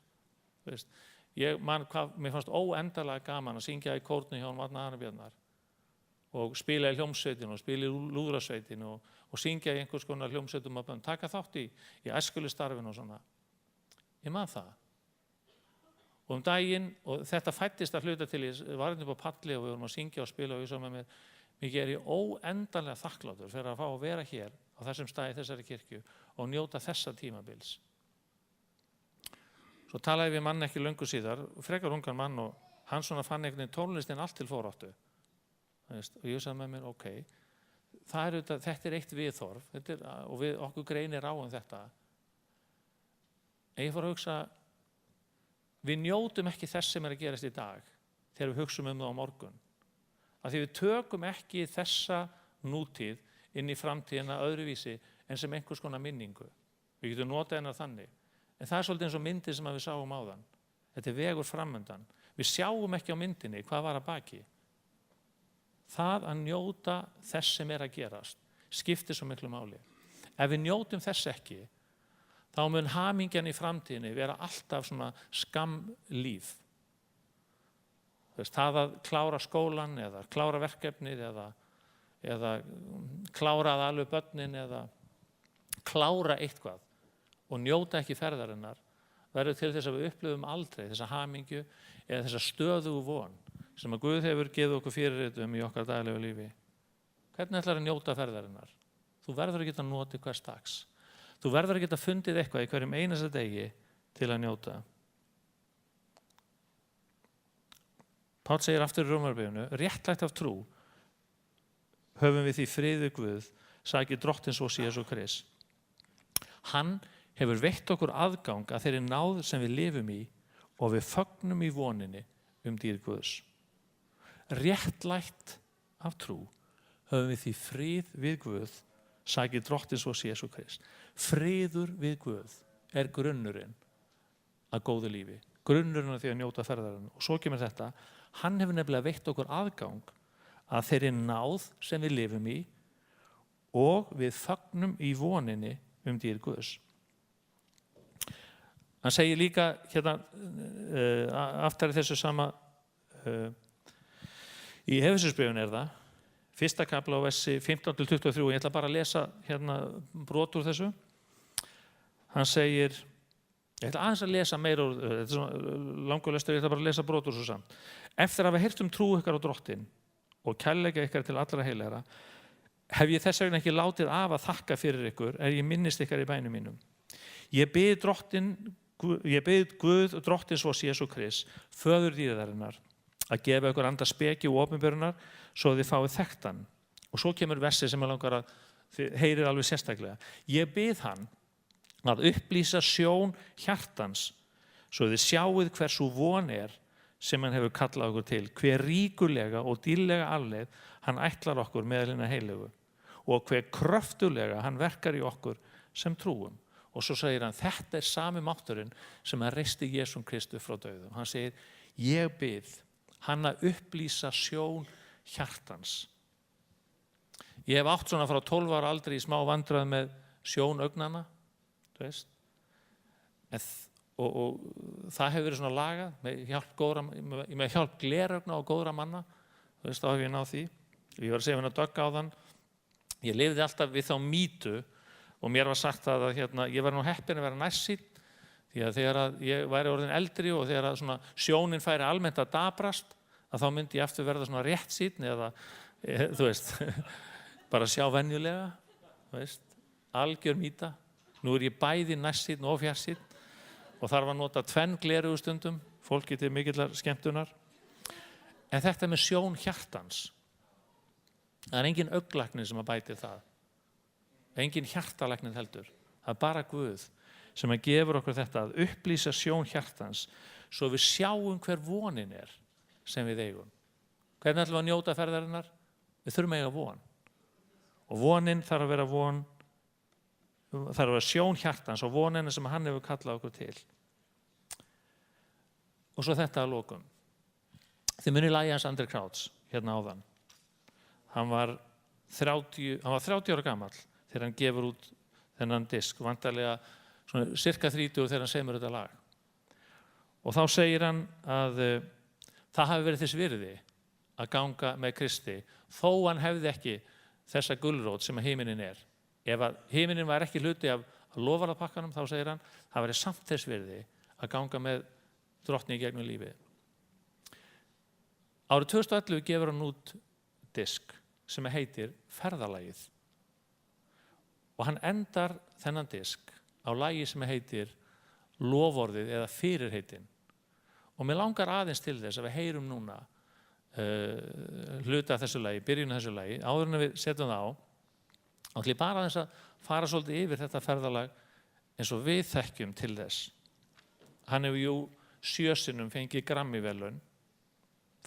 Mér fannst óendanlega gaman að syngja í kórnu hjá Árna Arnbjarnar og spila í hljómsveitinu og spila í lúðrasveitinu og syngja í einhvers konar hljómsveitum og taka þátt í æskulistarfinu og svona. Ég man það. Og daginn, og þetta fættist að hluta til, ég var upp á palli og við vorum að syngja og spila og ég sá með mér, mikið ég óendanlega þakklátur fyrir að fá að vera hér á þessum stað í þessari kirkju og njóta þessa tímabils. Svo talaði við mann ekki löngu síðar, frekar ungan mann og hann svona fann einhvern veginn tónlistin allt til foráttu. Og ég sagði með mér, ok, þetta eitt viðþorf og okkur greinir á þetta. En ég fór að hugsa, við njótum ekki þess sem að gerast í dag þegar við hugsum það á morgun. Að því við tökum ekki þessa nútíð inn í framtíðina öðruvísi en sem einhvers konar minningu. Við getum notað hennar þannig. En það svolítið eins og myndin sem við sáum áðan. Þetta vegur framöndan. Við sjáum ekki á myndinni hvað var að baki. Það að njóta þess sem að gerast. skiptir svo miklu máli. Ef við njótum þess ekki, þá mun hamingjan í framtíðinni vera alltaf svona skammlíf. Það að klára skólan eða klára verkefnið eða klára að alveg börnin eða klára eitthvað og njóta ekki ferðarinnar verður til þess að við upplifum aldrei þessa hamingju eða þessa stöðugu von sem að Guð hefur gefið okkur fyrirritum í okkar daglegu lífi. Hvernig ætlar að njóta ferðarinnar? Þú verður að geta notið hvers dags. Þú verður að geta fundið eitthvað í hverjum einasta degi til að njóta. Páll segir aftur í Rómarbréfinu, réttlætt af trú höfum við því frið við Guð, sakir drottins og Jesú Krist. Hann hefur veitt okkur aðgang að þeirri náð sem við lifum í og við fögnum í voninni dýrð Guðs. Réttlætt af trú höfum við því frið við Guð, sakir drottins og Jesú Krist. Friður við Guð er grunnurinn að góðu lífi, grunnurinn að því að njóta ferðarinn. Og svo kemur þetta, hann hefur nefnilega veitt okkur aðgang að þeirri náð sem við lifum í og við fögnum í voninni dýrð Guðs. Hann segir líka hérna aftar í þessu sama í Efesusbréfinu það, 1. kafla á versi 15-23, ég ætla bara að lesa hérna brot úr þessu. Hann segir, ég ætla aðeins að lesa meira úr, þetta er svona langur lestur, ég ætla bara að lesa brot úr svo samt. Eftir að hafa heyrt trú ykkar á Drottin og kærleika ykkar til allra heilagra, hef ég þess vegna ekki látið af að þakka fyrir ykkur ég minnist ykkar í bænum mínum. Ég bið Guð drottins og Jesú Krist, föður dýrðarinnar, að gefa ykkur anda speki og opinberunar svo þið fáið þekktan. Og svo kemur versi sem ég langar að þið heyrir alveg sérstaklega. Ég bið hann að upplýsa sjón hjartans svo þið sjáið hversu von sem hann hefur kallað okkur til, hver ríkulega og dýrlega arfleið hann ætlar okkur með hinna heilögu og hver kröftulega hann verkar í okkur sem trúum. Og svo segir hann, þetta er sami mátturinn sem hann reisti Jesú Kristu frá dauðum. Hann segir, ég bið hann að upplýsa sjón hjartans. Ég hef átt svona frá 12 ára aldri í smá vandræð með sjón augnanna, þú veist, og það hefur verið svona lagað með hjálp glerögna og góðra manna, þú veist, þá hef ég náð því. Ég var að segja henni að dögga á þann, ég lifði alltaf við þá mýtu og mér var sagt að ég var nú heppinn að vera nærsýnn, því að þegar að ég væri orðin eldri og þegar að svona sjónin færi almennt að dabrast, að þá myndi ég aftur verða svona réttsýnn eða, þú veist, bara sjá venjulega, þú veist, algjör mýta. Nú ég bæði nærsýnn og fjarsýnn og þarf að nota 2 gleraugu stundum, fólki til mikillar skemmtunar. En þetta með sjón hjartans, það er engin augnlæknir sem að bæti það. Engin hjartalæknir heldur. Það er bara Guð sem að gefur okkur þetta að upplýsa sjón hjartans svo við sjáum hver vonin sem við eigum. Hvernig ætlum við að njóta ferðarinnar? Við þurfum að eiga von. Og vonin þarf að vera von, þarf að vera sjón hjartans og vonin sem hann hefur kallað okkur til. Og svo þetta að lokum. Þið munið lagi hans Andri Krauts hérna áðan. Hann var 30 ára gamall þegar hann gefur út þennan disk, vantarlega svona cirka 30 þegar hann semur þetta lag. Og þá segir hann að það hafi verið þess virði að ganga með Kristi, þó hann hefði ekki þessa gulrót sem að himinin Ef að himinin var ekki hluti af loforðapakkanum, þá segir hann, það væri samt þess virði að ganga með Drottni í gegnum lífið. Árið 2011 gefur hann út disk sem heitir Ferðalagið. Og hann endar þennan disk á lagi sem heitir Loforðið eða Fyrirheitin. Og mér langar aðeins til þess að við heyrum núna hluta þessu lagi, byrjun þessu lagi, áður en við setjum það á. Og ætlum bara aðeins að fara svolítið yfir þetta ferðalag eins og við þekkjum til þess. Hann hefur 7 sinnum fengið Grammy-verðlaun,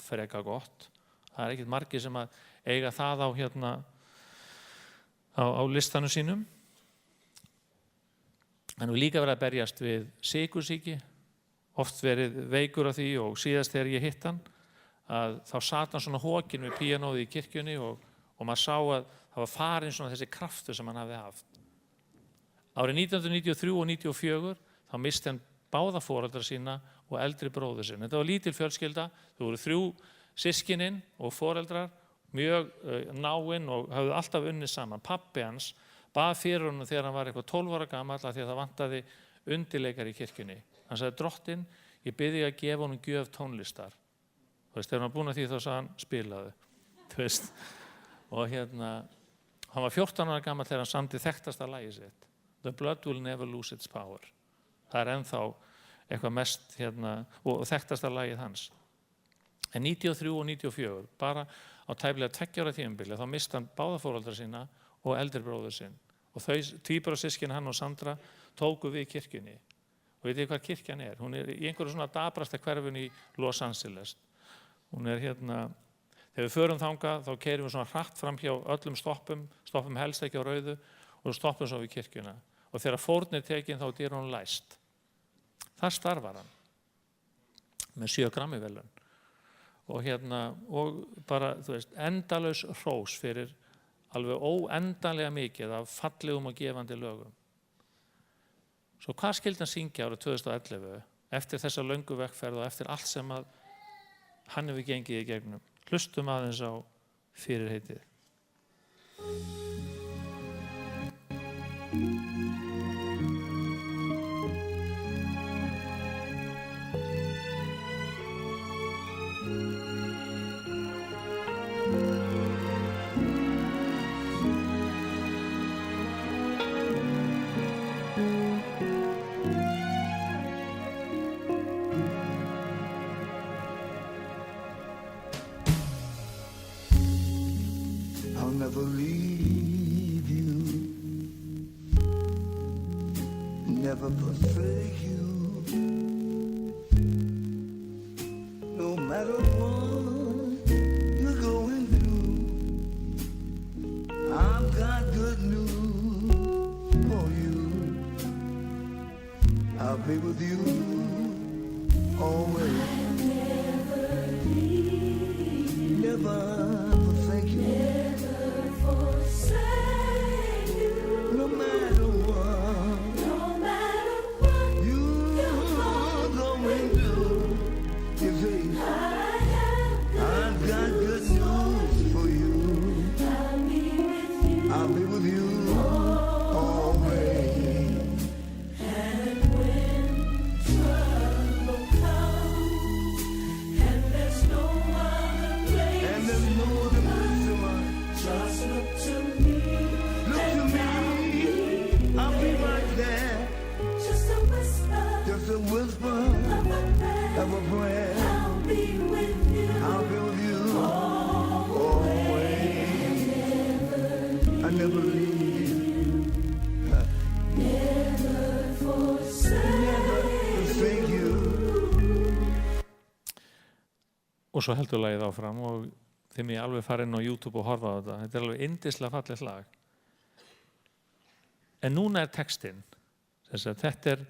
freka gott. Það er ekkert margir sem að eiga það á listanum sínum. Hann hefur líka verið að berjast við sykursýki, oft verið veikur af því og síðast þegar ég hitt hann, að þá sat hann svona hókinn við píanóið í kirkjunni og og maður sá að það var farin svona þessi kraftur sem hann hafði haft. Árið 1993 og 1994 þá misti hann báða foreldra sína og eldri bróður sinn. Þetta var lítil fjölskylda, þau voru 3 systkinin og foreldrar, mjög náin og hafðu alltaf unnið saman. Pabbi hans bað fyrir honum þegar hann var eitthvað 12 ára gamall af því að það vantaði undirleikar í kirkjunni. Hann sagði, Drottinn, ég bið þig að gefa honum gjöf tónlistar. Þú veist, þegar hann var búinn að því þá sagði hann, spilaðu. Þú veist, og hann var 14 ára gamall þegar hann samdi þekktasta lagið sitt. The blood will never lose its power. Það er ennþá eitthvað mest og þekktasta lagið hans. En 93 og 94, bara á tæplega 2 ára tímabili, þá misti hann báða foreldra sína og eldri bróður sinn. Og þau tvíburasyskin, hann og Sandra, tóku við kirkjunni. Og veit þið hvað kirkjan er? Hún er í einhverju svona daprasta hverfinu í Los Angeles. Hún er þegar við förum þangað, þá keyrum við svona hratt fram hjá öllum stoppum helst ekki á rauðu og stoppum svo við kirkjuna. Og þegar fórn er tekin þá er hún læst. Þar starfar hann með 7 Grammy-verðlaun. Og bara, þú veist, endalaus hrós fyrir alveg óendanlega mikið af fallegum og gefandi lögum. Svo hvað skyldi hann syngja árið 2011 eftir þessa löngu vegferð og eftir allt sem að hann hefur gengið í gegnum? Hlustum aðeins á fyrirheitið. Never leave you, never forsake you, no matter what you're going through. I've got good news for you. I'll be with you always. I'll never leave you, never forsake you. No matter what you're going through, you see, I've got good news for you. I'll be with you always. And when trouble comes, and there's no other place to run, just look to me. I'll be right there. Just a whisper of a prayer. I'll be with you always. I never leave you. Never forsake you. Og svo heldur lagið áfram og þeim ég alveg fara inn á YouTube og horfa á þetta. Þetta er alveg yndislega fallegt lag. En núna er textinn, þetta er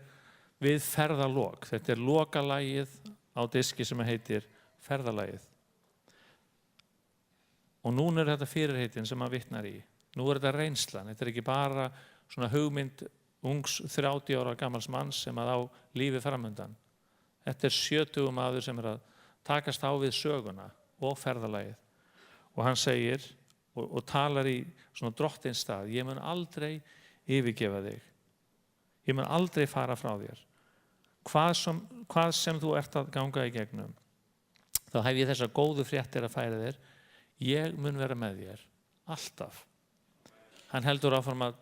við ferðalok, þetta er lokalagið á diski sem heitir Ferðalagið. Og núna er þetta fyrirheitin sem hann vitnar í. Nú er þetta reynslan, þetta er ekki bara svona hugmynd ungs 30 ára gamals manns sem að á lífi framöndan. Þetta er 70 maður sem að takast á við söguna og ferðalagið. Og hann segir og talar í svona Drottins stað, ég mun aldrei yfirgefa þig. Ég mun aldrei fara frá þér. Hvað sem þú ert að ganga í gegnum, þá hef ég þessa góðu fréttir að færa þér. Ég mun vera með þér, alltaf. Hann heldur áfram að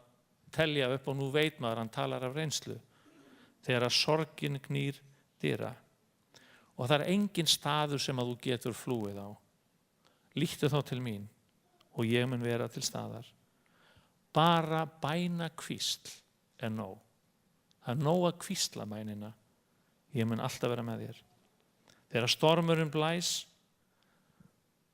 telja upp og nú veit maður, hann talar af reynslu. Þegar að sorgin knýr dyra. Og það er engin staður sem að þú getur flúið á. Líttu þá til mín og ég mun vera til staðar. Bara bæna hvísl er nóg. Það er nóg að hvísla bænina. Ég mun alltaf vera með þér. Þegar stormurinn blæs,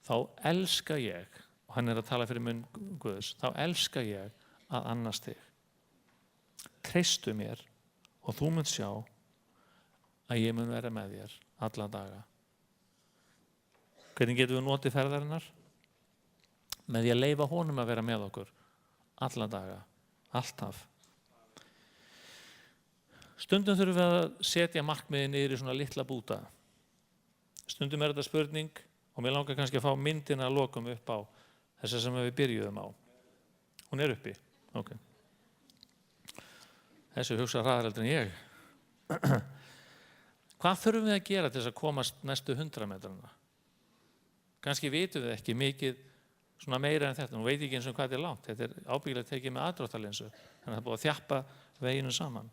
þá elska ég, og hann er að tala fyrir munn Guðs, þá elska ég að annast þig. Treystu mér og þú munt sjá að ég mun vera með þér alla daga. Hvernig getum við notið ferðarinnar? með því að leyfa honum að vera með okkur alla daga, alltaf. Stundum þurfum við að setja markmiðin niður í svona litla búta. Stundum þetta spurning og mér langar kannski að fá myndina að lokum upp á þessa sem við byrjuðum á. Hún uppi, ok. Þessu hugsa hraðar heldur en ég. Hvað þurfum við að gera til þess að komast næstu 100 metrana? Kannski vitum við ekki mikið svona meira en þetta. Nú veit ég ekki eins og hvað þetta langt. Þetta ábyggilega tekið með aðdráttarlinsu. Þannig að það búið að þjappa veginu saman.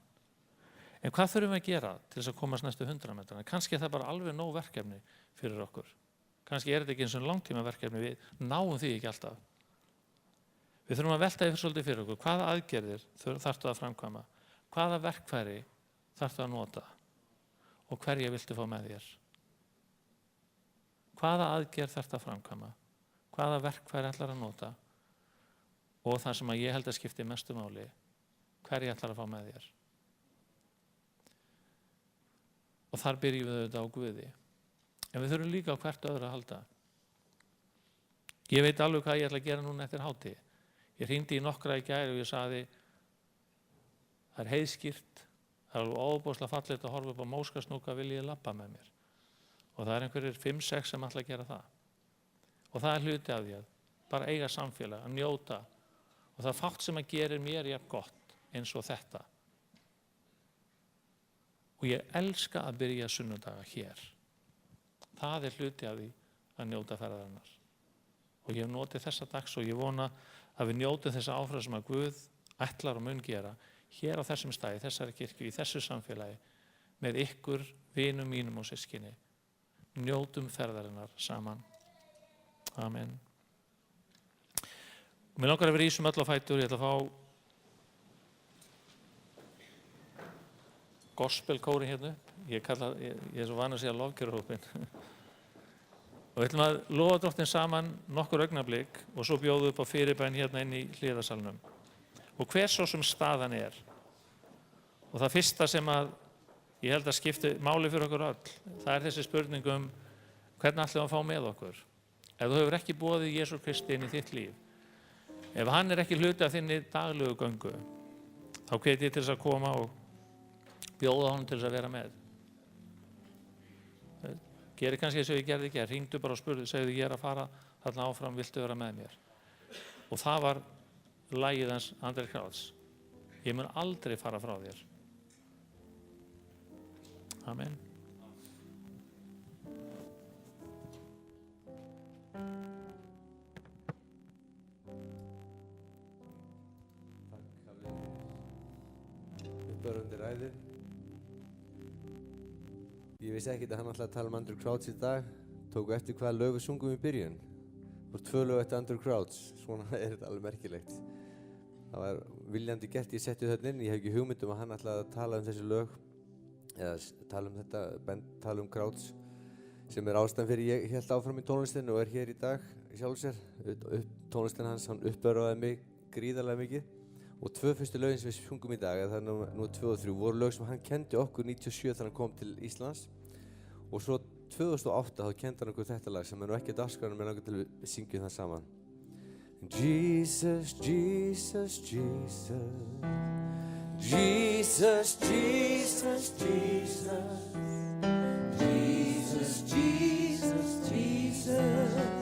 En hvað þurfum við að gera til þess að komast næstu 100 metrana? Kannski það bara alveg nóg verkefni fyrir okkur. Kannski þetta ekki eins og langtíma verkefni, við náum því ekki alltaf. Við þurfum að velta yfir svolítið fyrir okkur. Hvaða aðgerðir þarftu að framkvæma? Hvaða verkfæri þarftu að nota? Og hverja viltu fá með þér? Hvaða aðgerð þarftu að framkvæma? Hvaða verkfæri ætlar að nota? Og það sem að ég held að skipti mestu máli, hverja ætlar að fá með þér? Og þar byrjum við auðvitað á Guði. En við þurfum líka á hvert öðru að halda. Ég veit alveg hvað ég ætla að gera núna eftir hátíð. Ég hringdi í nokkra í gær og ég sagði, það er heiðskýrt, það er alveg óbúslega fallegt að horfa upp á móskasnúka, vil ég labba með mér. Og það er einhverjir 5-6 sem ætla að gera það. Og það er hluti af því að bara eiga samfélag, að njóta. Og það er fátt sem að gera mér jafn gott eins og þetta. Og ég elska að byrja sunnudaga hér. Það er hluti af því að njóta ferðarinnar. Og ég hef notið þessa dags og ég vona að við njótum þessa áfram sem að Guð ætlar og mun gera hér á þessum stæði, þessari kirkju, í þessu samfélagi, með ykkur, vinum mínum og systkini. Njótum ferðarinnar saman. Amen. Og mér langar að vera í sem öll á fætur, ég ætla að fá gospelkóri hérna upp. Ég er svo vanur að segja lofgjörarhópinn. Og við ætlum að lofa Drottinn saman nokkur augnablik og svo bjóðum upp á fyrirbæn hérna inn í hliðarsalnum. Og hver svo sem staðan er. Og það fyrsta sem að ég held að skipti máli fyrir okkur öll, það er þessi spurning hvernig ætlum við að fá með okkur. Ef þú hefur ekki boðið Jesú Kristi inn í þitt líf, ef hann er ekki hluti af þinni daglegu göngu, þá hvet ég til þess að koma og bjóða honum til þess að vera með. Gerir kannski eins og ég gerði ekki, hringdu bara og spurðu, segðu ég er að fara þarna áfram, viltu vera með mér? Og það var lagið hans André Krauts. Ég mun aldrei fara frá þér. Amen. Uppörvandi ræðu. Ég vissi ekkert að hann ætlaði að tala Andrew Krauts í dag. Tóku eftir hvaða lög við sungum í byrjun. Það voru 2 lög eftir Andrew Krauts. Svona er þetta alveg merkilegt. Það var viljandi gert, ég setti þarna inn. Ég hef ekki hugmynd að hann ætlaði að tala þessi lög. Eða tala þetta, tala Krauts. Sem er ástæðan fyrir ég hélt áfram í tónlistinu og er hér í dag í sjálfu sér. Tónlistin hans, hann uppörvaði mig gríðarlega mikið. Og 2 fyrstu lögin sem við sungum í dag, það er nú 2 og 3, voru lög sem hann kendi okkur 97 þegar hann kom til Íslands. Og svo 2008 þá kendi hann okkur þetta lag sem er nú ekki á dagskránum en okkur til við syngjum það saman. Jesus, Jesus, Jesus. Jesus, Jesus, Jesus. Jesus, Jesus, Jesus.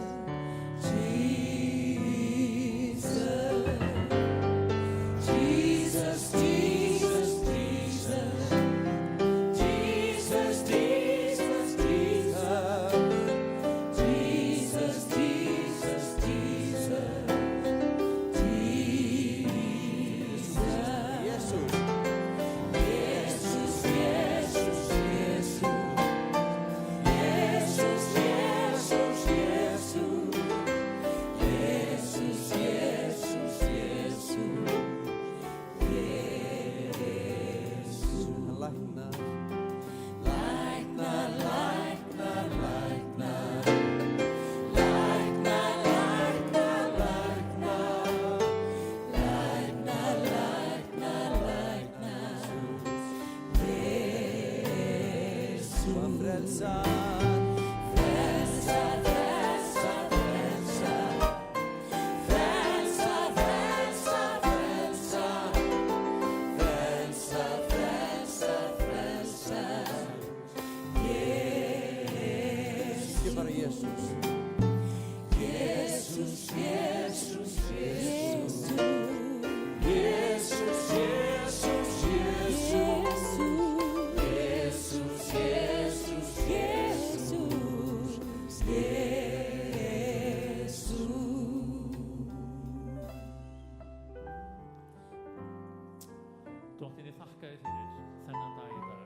segjum bara Jesús. Jesús, Jesús, Jesús. Jesús, Jesús, Jesús. Jesús, Jesús, Jesús. Jesús. Drottinn, ég þakka þér fyrir þennan dag í dag.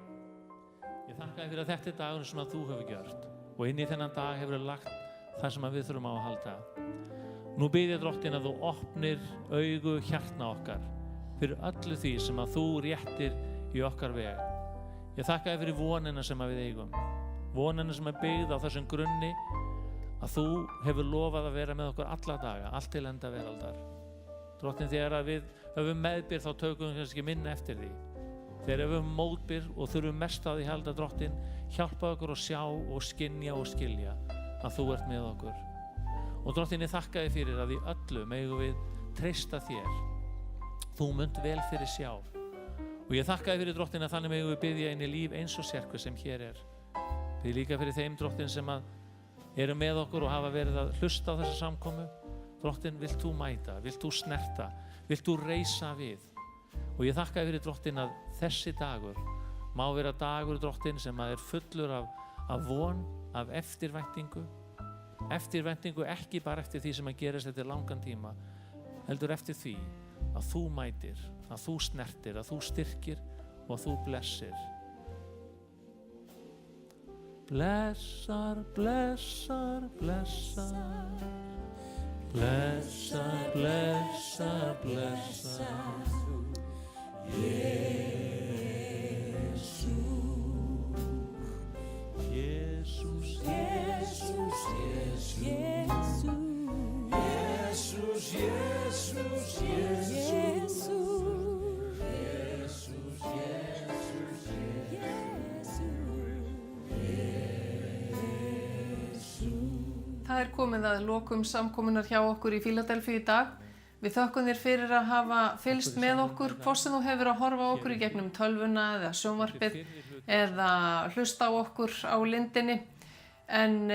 Ég þakka þér fyrir að þetta er dagur sem að þú hefur gjört og inn í þennan dag hefur lagt það sem að við þurfum á að halda. Nú bið ég Drottinn að þú opnir augu hjartna okkar fyrir öllu því sem að þú réttir í okkar veg. Ég þakka þér fyrir vonina sem að við eigum, vonina sem er byggð á þessum grunni að þú hefur lofað að vera með okkur alla daga, allt til enda veraldar. Drottinn, þegar að við höfum meðbyr þá tökum við kannski minna eftir því. Þegar við höfum mótbyr og þurfum mest á því halda, Drottinn, hjálpa okkur að sjá og skynja og skilja að þú ert með okkur. Og Drottinn, ég þakka þér fyrir að í öllu megum við treysta þér. Þú munt vel fyrir sjá. Og ég þakka þér fyrir, Drottinn, að þannig megum við biðja inn í líf eins og sérhver sem hér er. Bið líka fyrir þeim, Drottinn, sem að eru með okkur og hafa verið að hlusta á þessa samkomu. Drottinn, vilt þú mæta, vilt þú snerta, vilt þú reisa við. Og ég þakka þér fyrir, Drottinn, að þessi dagur má vera dagur, Drottinn, sem að er fullur af von, af eftirvæntingu ekki bara eftir því sem að gerist eftir langan tíma, heldur eftir því að þú mætir, að þú snertir, að þú styrkir og að þú blessir. Blessar, blessar, blessar. Blessar, blessar, blessar. Jesus, Jesus, Jesus, Jesus, Jesus, Það er komið að lokum samkomunar hjá okkur í Fíladelfíu í dag. Við þökkum þér fyrir að hafa fylgst með okkur, hvort sem þú hefur að horfa á okkur í gegnum tölvuna eða sjónvarpið eða hlusta á okkur á lindinni. En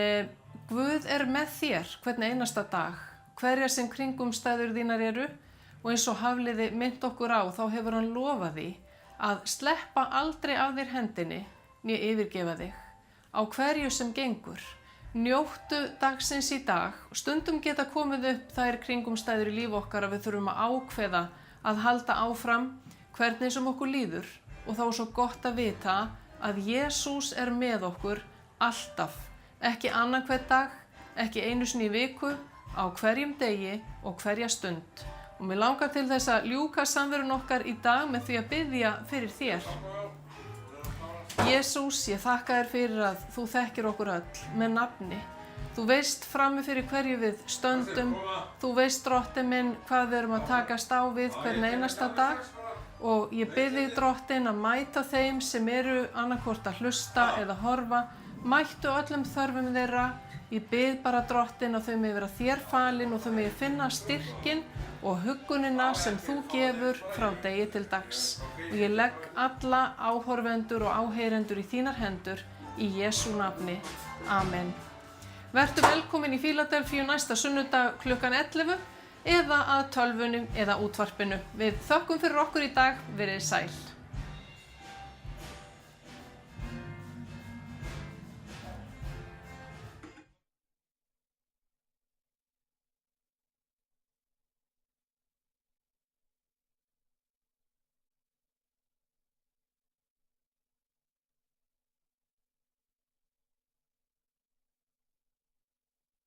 Guð er með þér hvern einasta dag, hverja sem kringumstæður þínar eru, og eins og Hafliði minnt okkur á, þá hefur hann lofað því að sleppa aldrei af þér hendinni né yfirgefa þig á hverju sem gengur. Njóttu dagsins í dag. Stundum geta komið upp þær kringumstæður í líf okkar að við þurfum að ákveða að halda áfram hvernig sem okkur líður, og þá er svo gott að vita að Jesús er með okkur alltaf, ekki annan hvern dag, ekki einu sinni í viku, á hverjum degi og hverja stund. Og mér langar til þess að ljúka samverun okkar í dag með því að biðja fyrir þér. Jesús, ég þakka þér fyrir að þú þekkir okkur öll með nafni. Þú veist frammi fyrir hverju við stöndum. Þú veist, Drottinn minn, hvað við erum að takast á við hvern einasta dag. Og ég bið þig, Drottinn, að mæta þeim sem eru annaðhvort að hlusta eða horfa. Mættu öllum þörfum þeirra. Ég bið bara, Drottinn, að þau megi vera þér falin og þau megi finna styrkinn og huggunina sem þú gefur frá degi til dags. Og ég legg alla áhorfendur og áheyrendur í þínar hendur í Jesú nafni. Amen. Vertu velkomin í Fíladelfíu næsta sunnudag klukkan 11 eða að tölvunum eða útvarpinu. Við þökkum fyrir okkur í dag. Verið sæl.